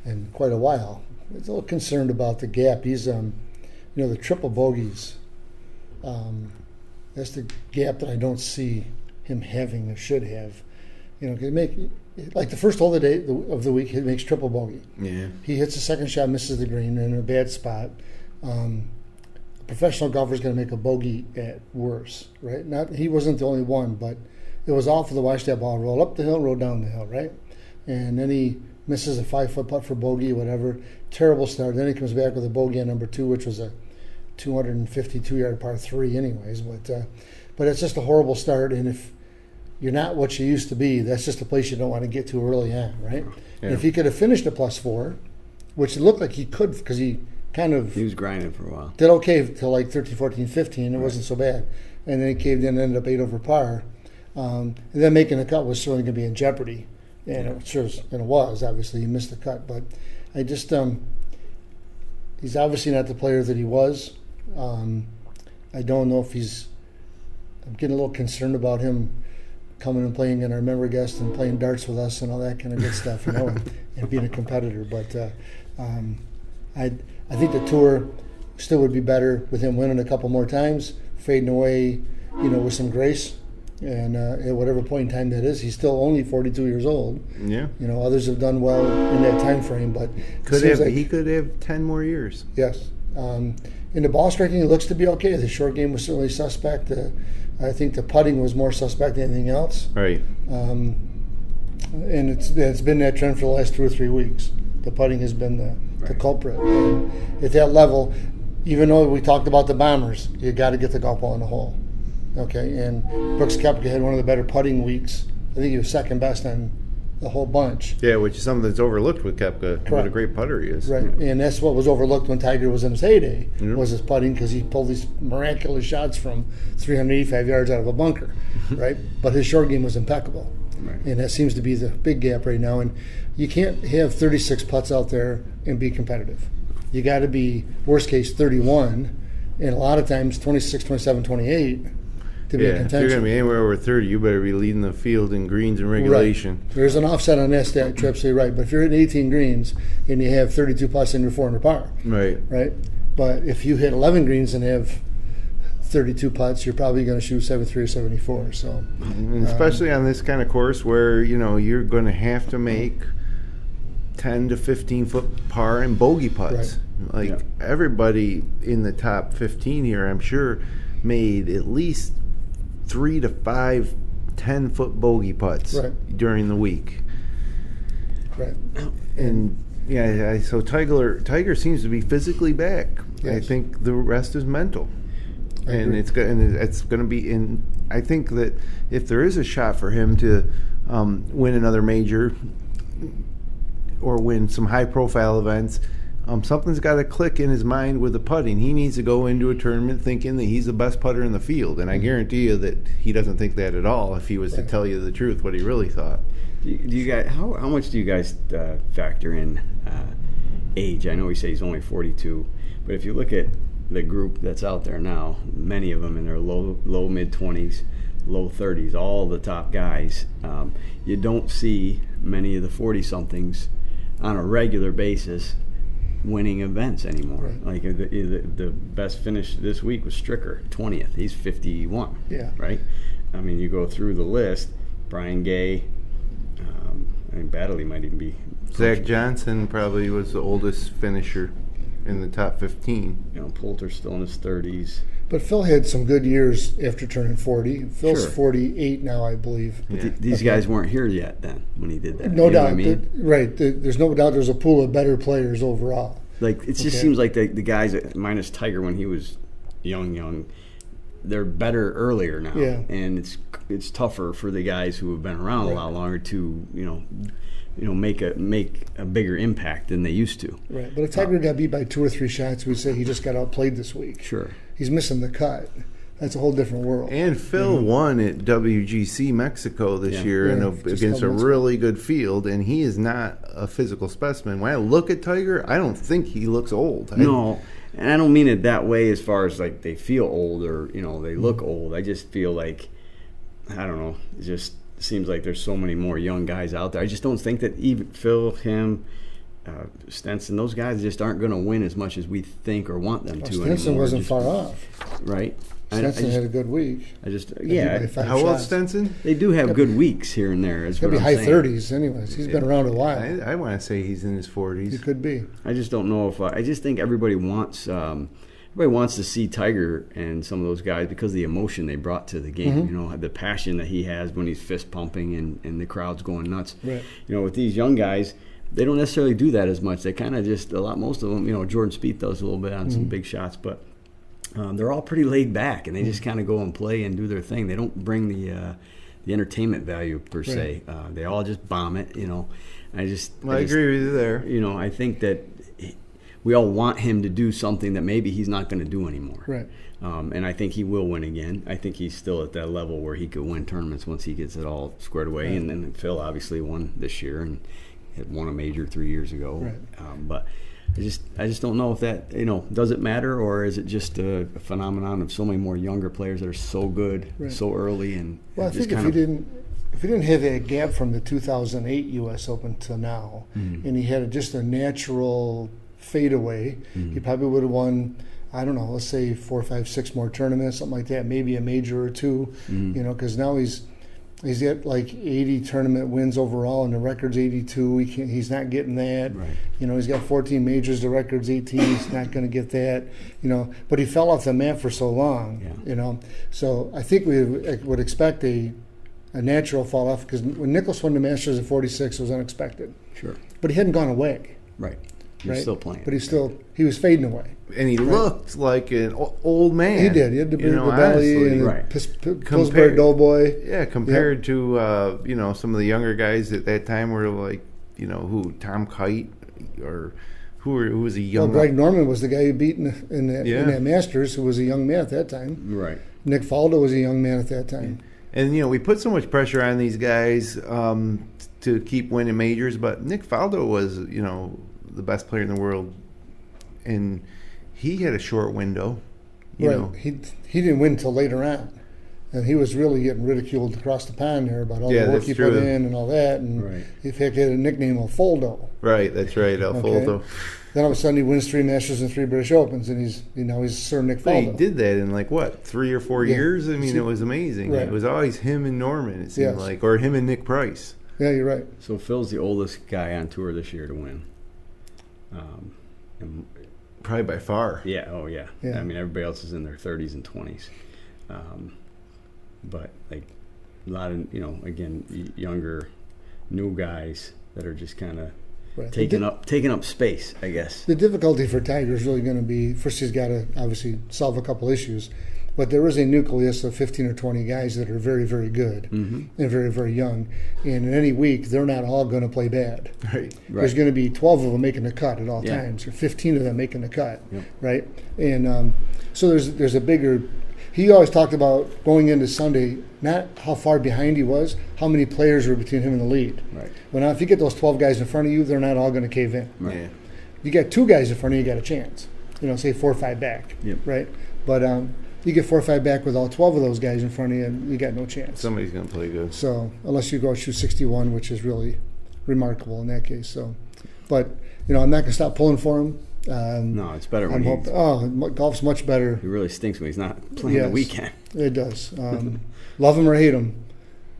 in quite a while. I was a little concerned about the gap. He's, the triple bogeys. That's the gap that I don't see him having or should have. Like the first hole of the week, he makes triple bogey. Yeah. He hits the second shot, misses the green in a bad spot. A professional golfer is going to make a bogey at worst, right? He wasn't the only one, but it was awful to watch that ball roll up the hill, roll down the hill, right? And then he misses a 5-foot putt for bogey, whatever. Terrible start. Then he comes back with a bogey on number 2, which was a 252-yard par 3 anyways. But it's just a horrible start, and if you're not what you used to be, that's just a place you don't want to get to early on, right? Yeah. And if he could have finished a +4, which it looked like he could because he was grinding for a while. Did okay till like 13, 14, 15. It wasn't so bad. And then he caved in and ended up 8 over par. And then making the cut was certainly going to be in jeopardy. And it was. Obviously, he missed the cut. But I just, he's obviously not the player that he was. I don't know if I'm getting a little concerned about him coming and playing in our member guest and playing darts with us and all that kind of good stuff, and being a competitor. But I think the tour still would be better with him winning a couple more times, fading away, with some grace. And at whatever point in time that is, he's still only 42 years old. Yeah. Others have done well in that time frame, but he could have 10 more years. Yes. In the ball striking, it looks to be okay. The short game was certainly suspect. I think the putting was more suspect than anything else. Right. And it's been that trend for the last 2 or 3 weeks. The putting has been the culprit. And at that level, even though we talked about the bombers, you got to get the golf ball in the hole. Okay, and Brooks Koepka had one of the better putting weeks. I think he was second best on the whole bunch. Yeah, which is something that's overlooked with Koepka. Correct. What a great putter he is. Right, and that's what was overlooked when Tiger was in his heyday, was his putting, because he pulled these miraculous shots from 385 yards out of a bunker, right? But his short game was impeccable. Right. And that seems to be the big gap right now. And you can't have 36 putts out there and be competitive. You got to be, worst case, 31, and a lot of times 26, 27, 28. To be in contention. If you're going to be anywhere over 30, you better be leading the field in greens and regulation. Right. There's an offset on that stat, Tripp, so you're right. But if you're hitting 18 greens and you have 32 putts in your 400 par, right? But if you hit 11 greens and have 32 putts, you're probably going to shoot 73 or 74. So, and especially on this kind of course where you're going to have to make 10 to 15 foot par and bogey putts. Right. Everybody in the top 15 here, I'm sure, made at least 3 to 5 10-foot bogey putts during the week. Right. And so Tiger seems to be physically back. Yes. I think the rest is mental. And it's going to be in I think that if there is a shot for him to win another major or win some high-profile events, something's got to click in his mind with the putting. He needs to go into a tournament thinking that he's the best putter in the field, and I guarantee you that he doesn't think that at all if he was to tell you the truth, what he really thought. Do you guys, how much do you guys factor in age? I know we say he's only 42, but if you look at the group that's out there now, many of them in their low mid-20s, low 30s, all the top guys, you don't see many of the 40-somethings on a regular basis winning events anymore. Right. Like the best finish this week was Stricker, 20th. He's 51. Yeah. Right? I mean, you go through the list, Brian Gay, I mean, Baddeley might even be. Zach Johnson probably was the oldest finisher in the top 15. You know, Poulter's still in his 30s. But Phil had some good years after turning 40. Phil's Sure. 48 now, I believe. But these guys weren't here yet then when he did that. No You know doubt. what I mean? There's no doubt there's a pool of better players overall. Like, it just seems like the guys, minus Tiger when he was young, they're better earlier now. Yeah. And it's tougher for the guys who have been around a lot longer to, make a bigger impact than they used to. Right. But if Tiger got beat by 2 or 3 shots, we'd say he just got outplayed this week. Sure. He's missing the cut. That's a whole different world. And Phil won at WGC Mexico this year against a really good field, and he is not a physical specimen. When I look at Tiger, I don't think he looks old. No, and I don't mean it that way as far as like they feel old or they look old. I just feel like, I don't know, it just seems like there's so many more young guys out there. I just don't think that even Phil, him, Stenson, those guys just aren't going to win as much as we think or want them to. Stenson anymore. wasn't far off. Right. Stenson had a good week. How old Stenson? They do have good weeks here and there. Could be high 30s anyways. He's been around a while. I want to say he's in his 40s. He could be. I just don't know if I just think everybody wants to see Tiger and some of those guys because of the emotion they brought to the game. The passion that he has when he's fist pumping and the crowd's going nuts. Right. With these young guys, they don't necessarily do that as much. They kind of just most of them. Jordan Spieth does a little bit on some big shots, but they're all pretty laid back and they just kind of go and play and do their thing. They don't bring the entertainment value per se. They all just bomb it. I agree with you there. I think that we all want him to do something that maybe he's not going to do anymore. Right. And I think he will win again. I think he's still at that level where he could win tournaments once he gets it all squared away. Right. And then Phil obviously won this year and had won a major 3 years ago. Right. But I just don't know if that does it matter, or is it just a phenomenon of so many more younger players that are so good so early and I think if he didn't have that gap from the 2008 U.S. Open to now, and he had just a natural fadeaway, he probably would have won, I don't know, let's say 4, 5, 6 more tournaments, something like that, maybe a major or 2, because now he's got like 80 tournament wins overall, and the record's 82. He's not getting that. Right. He's got 14 majors. The record's 18. He's not going to get that. But he fell off the map for so long. Yeah. So I think we would expect a natural fall off, because when Nicklaus won the Masters at 46, it was unexpected. Sure. But he hadn't gone away. Right. He was still playing. But he was fading away. And he looked like an old man. He did. He had the belly and the Pillsbury Doughboy. Yeah, compared to some of the younger guys at that time were like, Tom Kite or who was a young. Well, Greg Norman was the guy who beat in that Masters, who was a young man at that time. Right. Nick Faldo was a young man at that time. And we put so much pressure on these guys to keep winning majors, but Nick Faldo was the best player in the world, and he had a short window. He didn't win until later on, and he was really getting ridiculed across the pond there about all the work he put in and all that, and in fact he had a nickname of Foldo. Right, that's right, Foldo. Then all of a sudden he wins 3 Masters and 3 British Opens, and he's Sir Nick Faldo. He did that in 3 or 4 years. I mean, it was amazing. Right. It was always him and Norman, it seemed like, or him and Nick Price. Yeah, you're right. So Phil's the oldest guy on tour this year to win. Probably by far. Yeah. Oh, yeah. I mean, everybody else is in their 30s and 20s. But like a lot of again younger, new guys that are just kind of taking up space, I guess. The difficulty for Tiger is really going to be, first he's got to obviously solve a couple issues. But there is a nucleus of 15 or 20 guys that are very, very good and very, very young. And in any week, they're not all going to play bad. Right. There's going to be 12 of them making the cut at all times, or 15 of them making the cut, right? And so there's a bigger. He always talked about going into Sunday, not how far behind he was, how many players were between him and the lead. Right. Well, now if you get those 12 guys in front of you, they're not all going to cave in. Right. Yeah. You got 2 guys in front of you, you got a chance. Say 4 or 5 back, right? But you get 4 or 5 back with all 12 of those guys in front of you, you got no chance. Somebody's going to play good. So unless you go shoot 61, which is really remarkable in that case. So, but I'm not going to stop pulling for him. No, it's better when golf's much better. It really stinks when he's not playing the weekend. It does. Love him or hate him,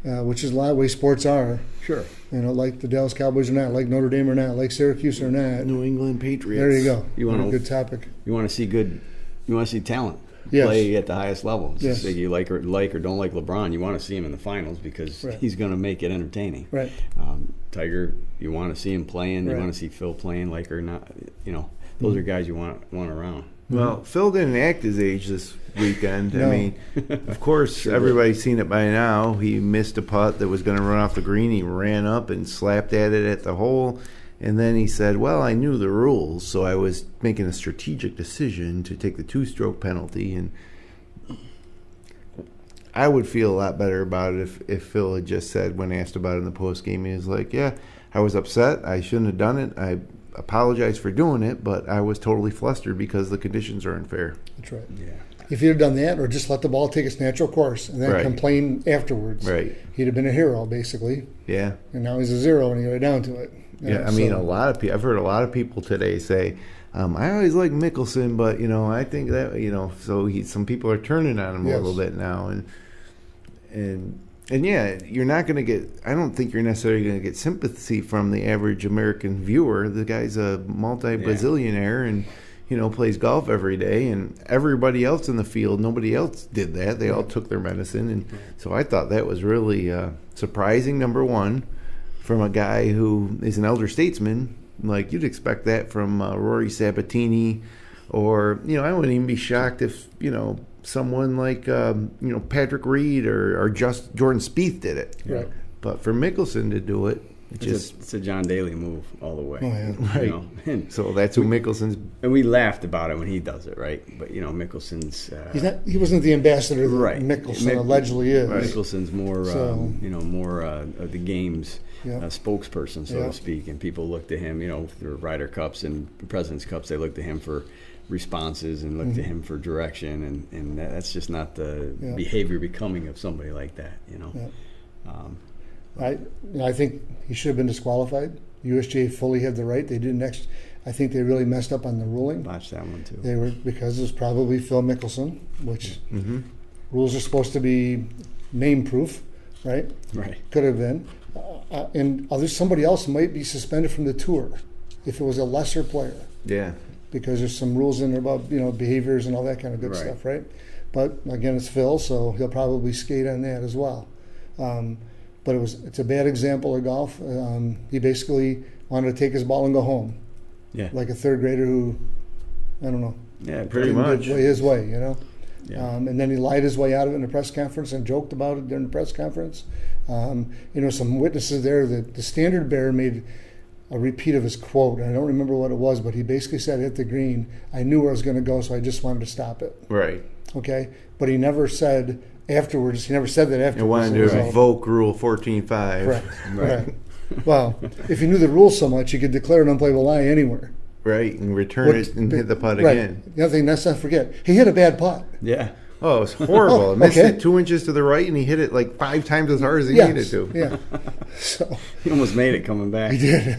which is a lot of ways sports are. Sure. Like the Dallas Cowboys or not, like Notre Dame or not, like Syracuse or not. New England Patriots. There you go. You want a good topic. You want to see good. You want to see talent Yes. play at the highest level. It's Yes. just like you like or don't like LeBron, you want to see him in the finals because he's going to make it entertaining. Right. Tiger, you want to see him playing. You Right. want to see Phil playing, like or not. Those are guys you want around. Well, Phil didn't act his age this weekend. No. I mean, of course, everybody's seen it by now. He missed a putt that was going to run off the green. He ran up and slapped at it at the hole. And then he said, well, I knew the rules, so I was making a strategic decision to take the 2-stroke penalty. And I would feel a lot better about it if Phil had just said, when asked about it in the postgame, he was like, yeah, I was upset. I shouldn't have done it. I apologize for doing it, but I was totally flustered because the conditions are unfair. That's right. Yeah. If he'd have done that, or just let the ball take its natural course and then complain afterwards, he'd have been a hero, basically. Yeah. And now he's a zero when he got down to it. Yeah, I mean, a lot of people. I've heard a lot of people today say, "I always like Mickelson, but I think that So some people are turning on him a little bit now, and yeah, you're not going to get. I don't think you're necessarily going to get sympathy from the average American viewer. The guy's a multi-bazillionaire and plays golf every day, and everybody else in the field, nobody else did that. They all took their medicine, and so I thought that was really surprising. Number one. From a guy who is an elder statesman, like you'd expect that from Rory Sabatini, or I wouldn't even be shocked if someone like Patrick Reed or just Jordan Spieth did it. Right. But for Mickelson to do it, it's a John Daly move all the way. Oh, yeah. Right. And so that's who Mickelson's. And we laughed about it when he does it, right? But Mickelson's. He wasn't the ambassador that right. Mickelson allegedly is. Right. Mickelson's more, more of the game's spokesperson, so to speak, and people look to him. Through Ryder Cups and President's Cups, they look to him for responses and look to him for direction, and that's just not the behavior becoming of somebody like that. I think he should have been disqualified. USGA fully had the right. They didn't. I think they really messed up on the ruling. Botched that one too. Because it was probably Phil Mickelson, which rules are supposed to be name proof, right? Right. Could have been, and somebody else might be suspended from the tour if it was a lesser player. Yeah. Because there's some rules in there about behaviors and all that kind of good stuff, right? But again, it's Phil, so he'll probably skate on that as well. But it's a bad example of golf. He basically wanted to take his ball and go home. Yeah. Like a third grader who, I don't know. Yeah, pretty much. Play his way, Yeah. And then he lied his way out of it in the press conference and joked about it during the press conference. Some witnesses there, the standard bearer made a repeat of his quote, and I don't remember what it was, but he basically said at the green, I knew where I was going to go, so I just wanted to stop it. Right. Okay? But he never said afterwards, he never said that afterwards. He wanted to invoke Rule 14.5. Right. Well, if you knew the rules so much, you could declare an unplayable lie anywhere. Right, and return it and hit the putt again. The other thing, let's not forget, he hit a bad putt. Yeah. Oh, it was horrible. It missed it 2 inches to the right, and he hit it like 5 times as hard as he needed to. Yeah. So he almost made it coming back. He did.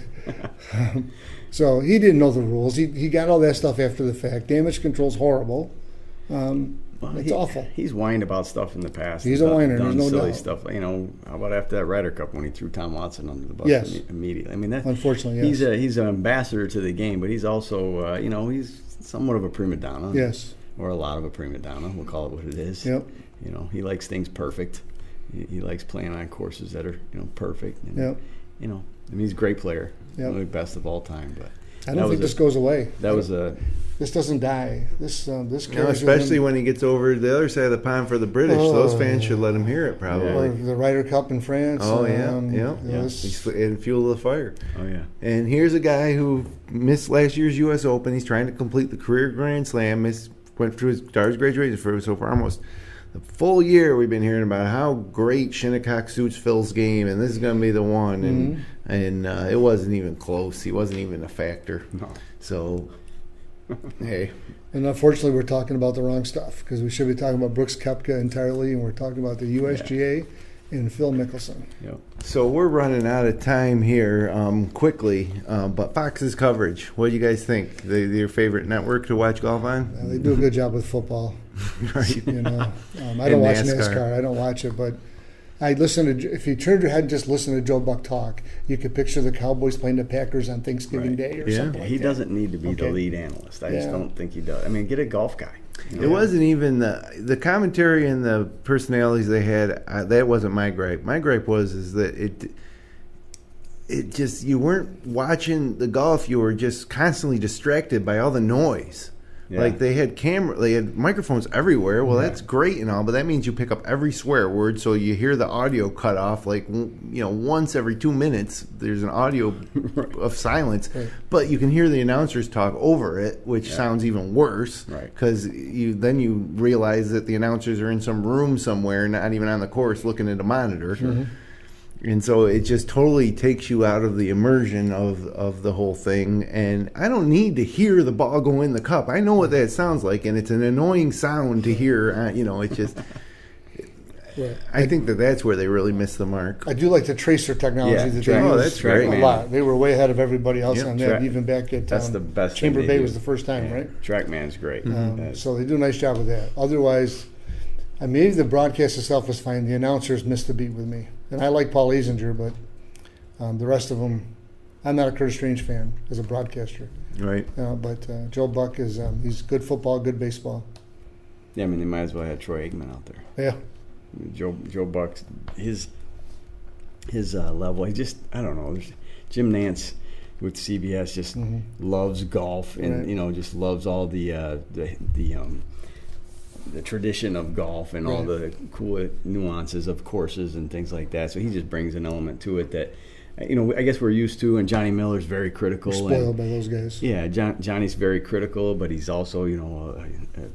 So he didn't know the rules. He got all that stuff after the fact. Damage control's horrible. It's awful. He's whined about stuff in the past. He's a whiner. Done There's no silly doubt. stuff. How about after that Ryder Cup when he threw Tom Watson under the bus immediately? I mean, unfortunately, yes. He's an ambassador to the game, but he's also, he's somewhat of a prima donna. Yes. Or a lot of a prima donna. We'll call it what it is. Yep. He likes things perfect. He likes playing on courses that are, perfect. And, yep. He's a great player. Yep. One of the best of all time. But I don't think this goes away. That was a. This doesn't die. This carries No, especially when he gets over the other side of the pond for the British. Those fans should let him hear it, probably. Or the Ryder Cup in France. Oh, He's in fuel of the fire. Oh, yeah. And here's a guy who missed last year's U.S. Open. He's trying to complete the career Grand Slam. Went through his daughter's graduation so far almost the full year. We've been hearing about how great Shinnecock suits Phil's game, and this is going to be the one. And it wasn't even close. He wasn't even a factor. No. So... Hey. And unfortunately, we're talking about the wrong stuff because we should be talking about Brooks Koepka entirely, and we're talking about the USGA and Phil Mickelson. Yep. So we're running out of time here quickly, but Fox's coverage, what do you guys think? Your favorite network to watch golf on? They do a good job with football. Right. I don't watch NASCAR. I don't watch it, but I listen to. If you turned your head and just listen to Joe Buck talk, you could picture the Cowboys playing the Packers on Thanksgiving Day or something like he that. Doesn't need to be the lead analyst. I just don't think he does. I mean, get a golf guy. It wasn't even the commentary and the personalities they had. That wasn't my gripe. My gripe was that it just, you weren't watching the golf. You were just constantly distracted by all the noise. Yeah. Like they had microphones everywhere. Well, that's great and all, but that means you pick up every swear word, so you hear the audio cut off. Like once every 2 minutes, there's an audio of silence, but you can hear the announcers talk over it, which sounds even worse. Right? Because then you realize that the announcers are in some room somewhere, not even on the course, looking at a monitor. Mm-hmm. And so it just totally takes you out of the immersion of the whole thing. And I don't need to hear the ball go in the cup. I know what that sounds like, and it's an annoying sound to hear. It's just... I think that's where they really missed the mark. I do like the tracer technology that they use. That's great. A lot. They were way ahead of everybody else on that, even back at that's the best Chamber Bay was the first time, right? TrackMan's great. So they do a nice job with that. Otherwise, maybe the broadcast itself was fine. The announcers missed a beat with me. And I like Paul Azinger, but the rest of them, I'm not a Curtis Strange fan as a broadcaster. Right. But Joe Buck he's good football, good baseball. Yeah, they might as well have Troy Aikman out there. Yeah. Joe Buck, his level, he just, I don't know. Jim Nantz with CBS just loves golf and, just loves all the tradition of golf and all the cool nuances of courses and things like that. So he just brings an element to it that, I guess we're used to. And Johnny Miller's very critical. We're spoiled by those guys. Yeah, Johnny's very critical, but he's also, a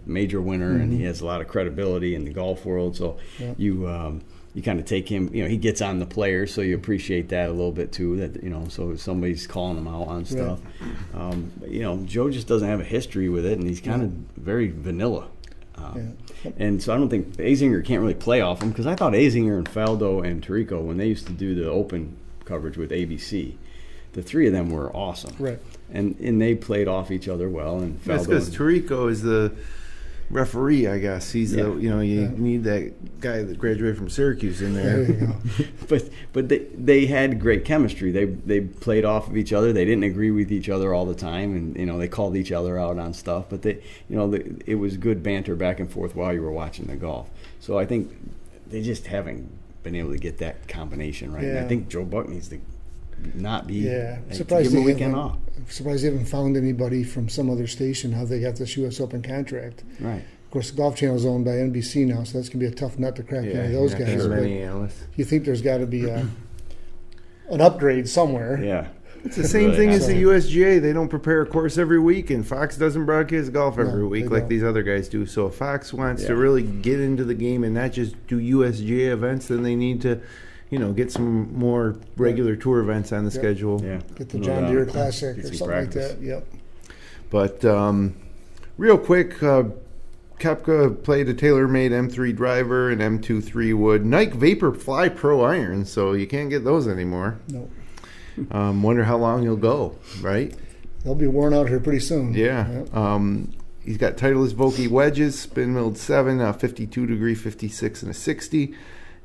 major winner, and he has a lot of credibility in the golf world. So you kind of take him, he gets on the players, so you appreciate that a little bit too, that, so somebody's calling him out on stuff. Joe just doesn't have a history with it, and he's kind of very vanilla. And so I don't think Azinger can't really play off him, because I thought Azinger and Faldo and Tirico, when they used to do the Open coverage with ABC, the three of them were awesome. Right. And they played off each other well. And that's because Tirico is the referee, I guess. He's you need that guy that graduated from Syracuse in there. There you go. but they had great chemistry. They played off of each other. They didn't agree with each other all the time, and they called each other out on stuff. But it was good banter back and forth while you were watching the golf. So I think they just haven't been able to get that combination right. And I think Joe Buck needs to not be. Yeah, surprised give him a weekend off. Surprised they haven't found anybody from some other station how they got this U.S. Open contract. Right. Of course, the Golf Channel is owned by NBC now, so that's going to be a tough nut to crack. Any of those guys. You think there's got to be an upgrade somewhere? Yeah. It's the same thing as the USGA. They don't prepare a course every week, and Fox doesn't broadcast golf every week like these other guys do. So if Fox wants to really get into the game and not just do USGA events, then they need to, get some more regular tour events on the schedule. Yeah. Get the John Deere Classic or something like that. Yep. But real quick, Koepka played a TaylorMade M3 driver and M2 3-wood Nike Vapor Fly Pro irons, so you can't get those anymore. No. Wonder how long he'll go, right? They'll be worn out here pretty soon. Yeah. Yep. He's got Titleist Vokey wedges, spin milled 7, 52 degree, 56, and a 60.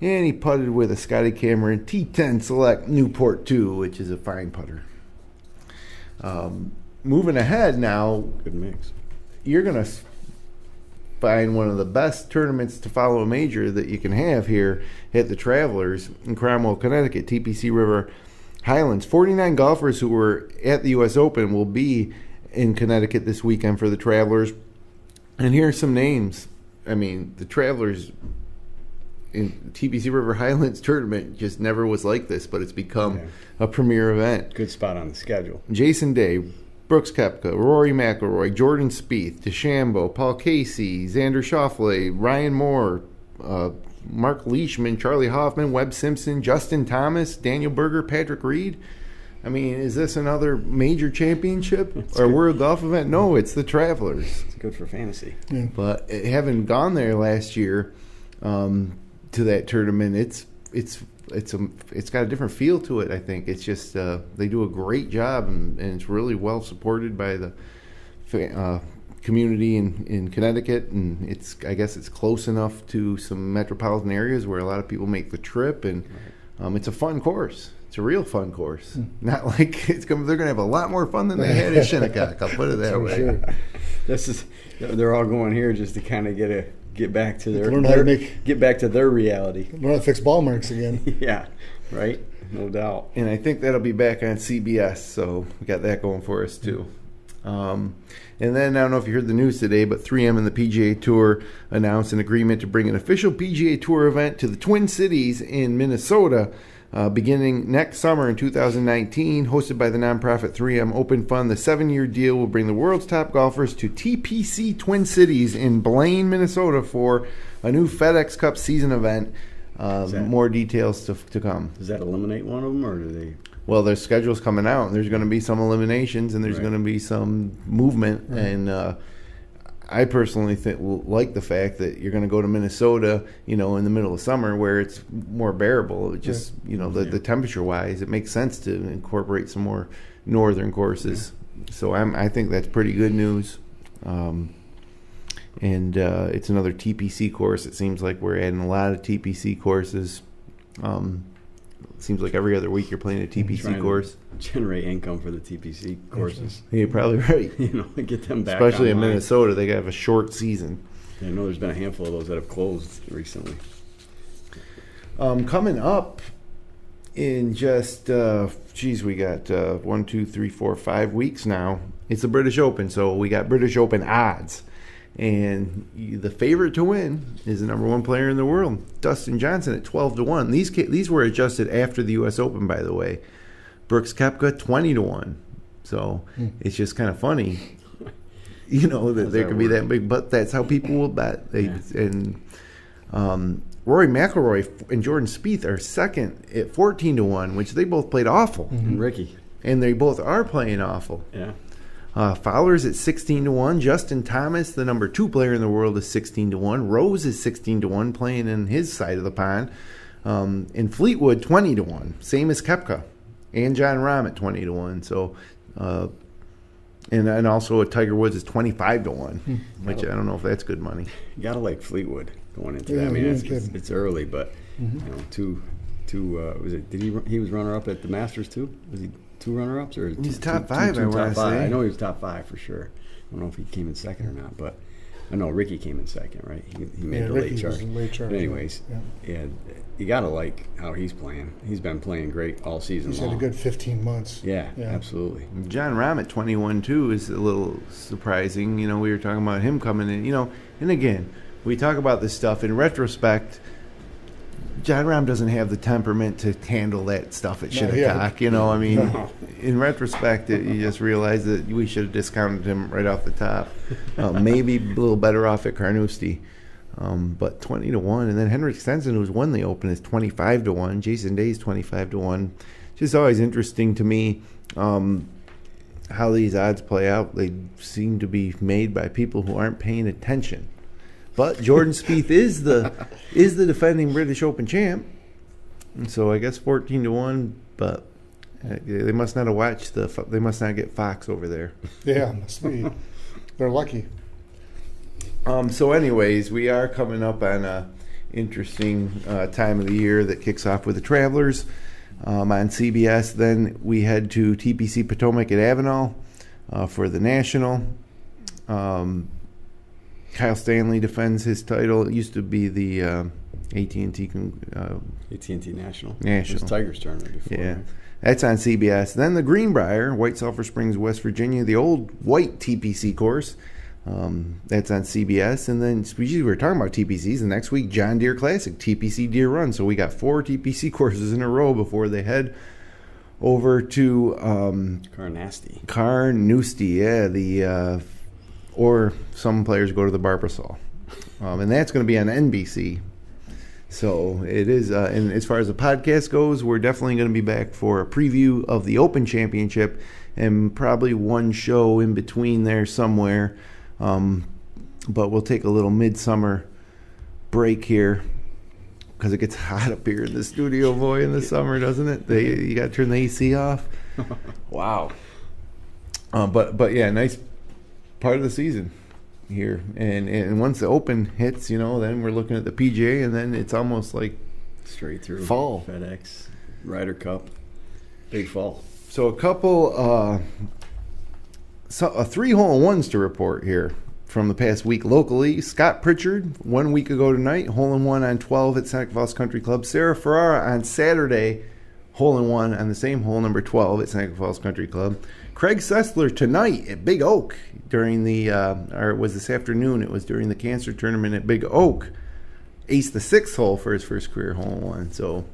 And he putted with a Scotty Cameron T10 Select Newport 2, which is a fine putter. Moving ahead now. Good mix. You're going to find one of the best tournaments to follow a major that you can have here at the Travelers in Cromwell, Connecticut, TPC River Highlands. 49 golfers who were at the U.S. Open will be in Connecticut this weekend for the Travelers. And here are some names. I mean, the Travelers in TPC River Highlands tournament just never was like this, but it's become a premier event. Good spot on the schedule. Jason Day, Brooks Koepka, Rory McIlroy, Jordan Spieth, DeChambeau, Paul Casey, Xander Schauffele, Ryan Moore, Mark Leishman, Charlie Hoffman, Webb Simpson, Justin Thomas, Daniel Berger, Patrick Reed. I mean, is this another major championship or World Golf event? No, it's the Travelers. It's good for fantasy. Yeah. But having gone there last year to that tournament, it's got a different feel to it. I think it's just they do a great job, and it's really well supported by the community in Connecticut, and I guess it's close enough to some metropolitan areas where a lot of people make the trip, and it's a fun course. It's a real fun course. Not like they're going to have a lot more fun than they had at Shinnecock. I'll put it that way. Sure. They're all going here just to kind of get back to their reality. Learn how to fix ball marks again. Yeah, right. No doubt. And I think that'll be back on CBS, so we got that going for us too. And then I don't know if you heard the news today, but 3M and the PGA Tour announced an agreement to bring an official PGA Tour event to the Twin Cities in Minnesota. Beginning next summer in 2019, hosted by the nonprofit 3M Open Fund, the 7-year deal will bring the world's top golfers to TPC Twin Cities in Blaine, Minnesota for a new FedEx Cup season event. More details to come. Does that eliminate one of them, or do they? Well, their schedule's coming out, and there's going to be some eliminations, and there's going to be some movement, and I personally like the fact that you're going to go to Minnesota, in the middle of summer where it's more bearable. It just, the temperature-wise, it makes sense to incorporate some more northern courses. Yeah. So I think that's pretty good news. And it's another TPC course. It seems like we're adding a lot of TPC courses. It seems like every other week you're playing a TPC course. Generate income for the TPC courses. You're probably right. Get them back. Especially online. in Minnesota, they have a short season. I know there's been a handful of those that have closed recently. Coming up in just, we got 1, 2, 3, 4, 5 weeks now. It's the British Open, so we got British Open odds. And the favorite to win is the number one player in the world, Dustin Johnson, at 12-1. These were adjusted after the U.S. Open, by the way. Brooks Koepka, 20-1. So it's just kind of funny, that there could be that big. But that's how people will bet. And Rory McIlroy and Jordan Spieth are second at 14-1, which they both played awful. And Ricky. And they both are playing awful. Yeah. Fowler's at 16-1. Justin Thomas, the number 2 player in the world, is 16-1. Rose is 16-1, playing in his side of the pond. And Fleetwood, 20-1, same as Koepka, and John Rahm at 20-1. So, and also Tiger Woods is 25-1, which I don't know if that's good money. You gotta like Fleetwood going into that. I mean, it's early, but two. Was it? Did he was runner up at the Masters too? Was he? 2 runner-ups, or he's top 5? I want to say. I know he was top 5 for sure. I don't know if he came in second or not, but I know Ricky came in second, right? He made the late charge. But anyways, you gotta like how he's playing. He's been playing great all season long. He's had a good 15 months. Yeah, absolutely. John Rahm at 21 too is a little surprising. We were talking about him coming in. And again, we talk about this stuff in retrospect. John Rahm doesn't have the temperament to handle that stuff at Shinnecock. In retrospect, you just realize that we should have discounted him right off the top. Maybe a little better off at Carnoustie. But 20-1. And then Henrik Stenson, who's won the Open, is 25-1. Jason Day is 25-1. Just always interesting to me how these odds play out. They seem to be made by people who aren't paying attention. But Jordan Spieth is the defending British Open champ, and so I guess 14-1. But they must not have watched they must not get Fox over there. Yeah, must be. They're lucky. So, anyways, we are coming up on a interesting time of the year that kicks off with the Travelers on CBS. Then we head to TPC Potomac at Avenel for the National. Kyle Stanley defends his title. It used to be the AT&T AT&T National. National. It was Tigers tournament before. Yeah. Right? That's on CBS. Then the Greenbrier, White Sulphur Springs, West Virginia, the old white TPC course. That's on CBS. And then we were talking about TPCs. The next week, John Deere Classic, TPC Deer Run. So we got 4 TPC courses in a row before they head over to Carnoustie. Yeah, or some players go to the Barbasol. And that's going to be on NBC. So it is, and as far as the podcast goes, we're definitely going to be back for a preview of the Open Championship and probably one show in between there somewhere. But we'll take a little midsummer break here because it gets hot up here in the studio, boy, in the summer, doesn't it? You got to turn the AC off. Wow. But yeah, nice part of the season here, and once the Open hits, then we're looking at the PGA, and then it's almost like straight through fall. FedEx, Ryder Cup, big fall. So a couple, a 3-hole-in-ones to report here from the past week locally. Scott Pritchard 1 week ago tonight, hole-in-one on 12 at Seneca Falls Country Club. Sarah Ferrara on Saturday, hole-in-one on the same hole, number 12 at Seneca Falls Country Club. Craig Sessler tonight at Big Oak during the, or it was this afternoon, it was during the cancer tournament at Big Oak. Aced the 6th hole for his first career hole-in-one. So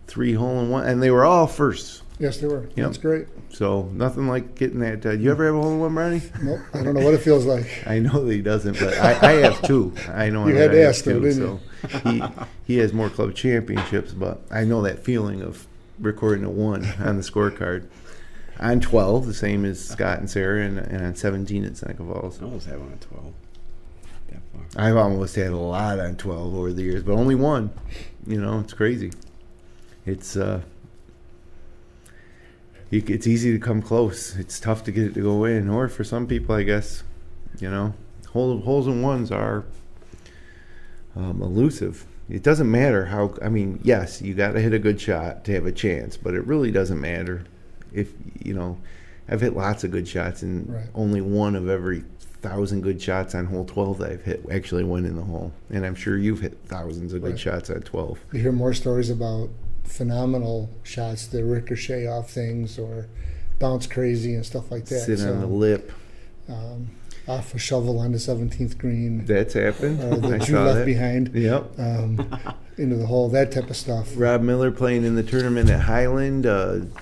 3 hole-in-one, and they were all firsts. Yes, they were. Yep. That's great. So nothing like getting that. You ever have a hole-in-one, Brownie? Nope. I don't know what it feels like. I know that he doesn't, but I have 2. I know you that had to I have ask him, 2, didn't so he has more club championships, but I know that feeling of recording a 1 on the scorecard. On 12, the same as Scott and Sarah, and on 17 at Seneca Falls. I almost had one at 12. That far. I've almost had a lot on 12 over the years, but only 1. It's crazy. It's it's easy to come close. It's tough to get it to go in, or for some people, I guess, holes in ones are elusive. It doesn't matter how. I mean, yes, you got to hit a good shot to have a chance, but it really doesn't matter if I've hit lots of good shots, and right. Only 1 of every 1,000 good shots on hole 12 that I've hit actually went in the hole. And I'm sure you've hit thousands of good right. shots on 12. You hear more stories about phenomenal shots that ricochet off things or bounce crazy and stuff like that. Sit on the lip. Off a shovel on the 17th green. That's happened. That you left behind. Yep. Into the hole, that type of stuff. Rob Miller playing in the tournament at Highland,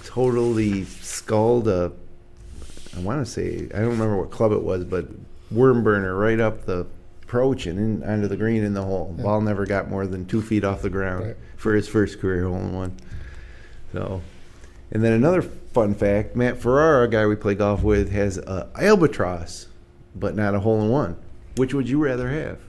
totally sculled I want to say, I don't remember what club it was, but worm burner right up the approach and in onto the green in the hole. Yeah. Ball never got more than 2 feet off the ground Right. for his first career hole-in-one. So, and then another fun fact, Matt Ferrara, a guy we play golf with, has a albatross, but not a hole-in-one. Which would you rather have?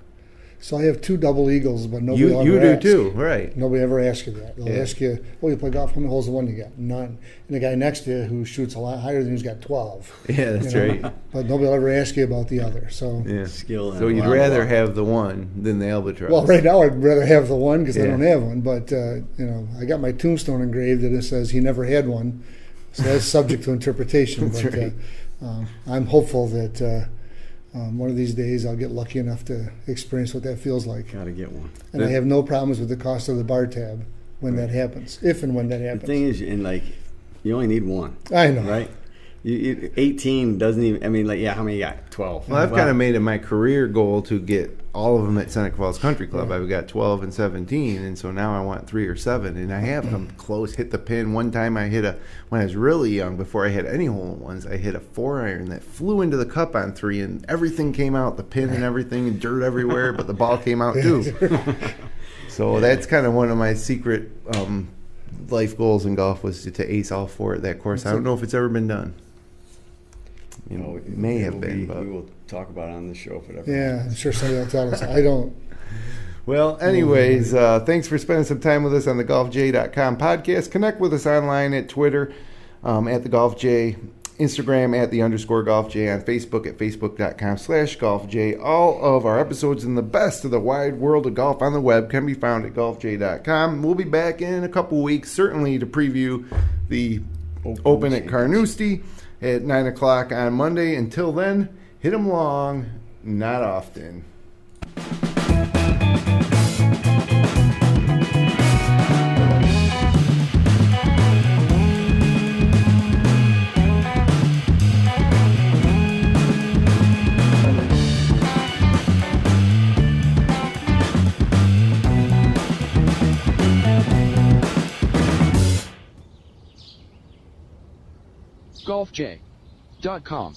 So I have 2 double eagles, but nobody will You ever do ask. too, right? Nobody ever asks you that. They'll Yeah. ask you, "Oh, you play golf? How many holes in one you got?" None. And the guy next to you who shoots a lot higher than you's got 12. Yeah, that's right. But nobody will ever ask you about the other. So, Yeah. Skill. So you'd rather have the 1 than the albatross. well, right now I'd rather have the 1 because I Yeah. don't have one. But I got my tombstone engraved that it says he never had one. So that's subject to interpretation. That's but right. I'm hopeful that one of these days I'll get lucky enough to experience what that feels like. Gotta get one. And I have no problems with the cost of the bar tab when that happens, if and when that happens. The thing is, you only need 1. I know. Right? 18 doesn't even, how many you got? 12. Well, I've kind of made it my career goal to get all of them at Seneca Falls Country Club. I've got 12 and 17, and so now I want 3 or 7, and I have come close, hit the pin. One time I hit when I was really young, before I had any hole-in-ones, I hit a 4-iron that flew into the cup on 3, and everything came out, the pin and everything, and dirt everywhere, but the ball came out too. So that's kind of one of my secret life goals in golf, was to ace all 4 at that course. I don't know if it's ever been done. It may have been, but we will talk about it on the show if it ever Yeah, happens. I'm sure somebody will tell us. I don't. Well, anyways, thanks for spending some time with us on the GolfJ.com podcast. Connect with us online at Twitter, at the GolfJ, Instagram at the _GolfJ, on Facebook at facebook.com/GolfJ. All of our episodes and the best of the wide world of golf on the web can be found at GolfJ.com. We'll be back in a couple weeks, certainly to preview the Open at Carnoustie at 9 o'clock on Monday. Until then, hit 'em long, not often. golfj.com.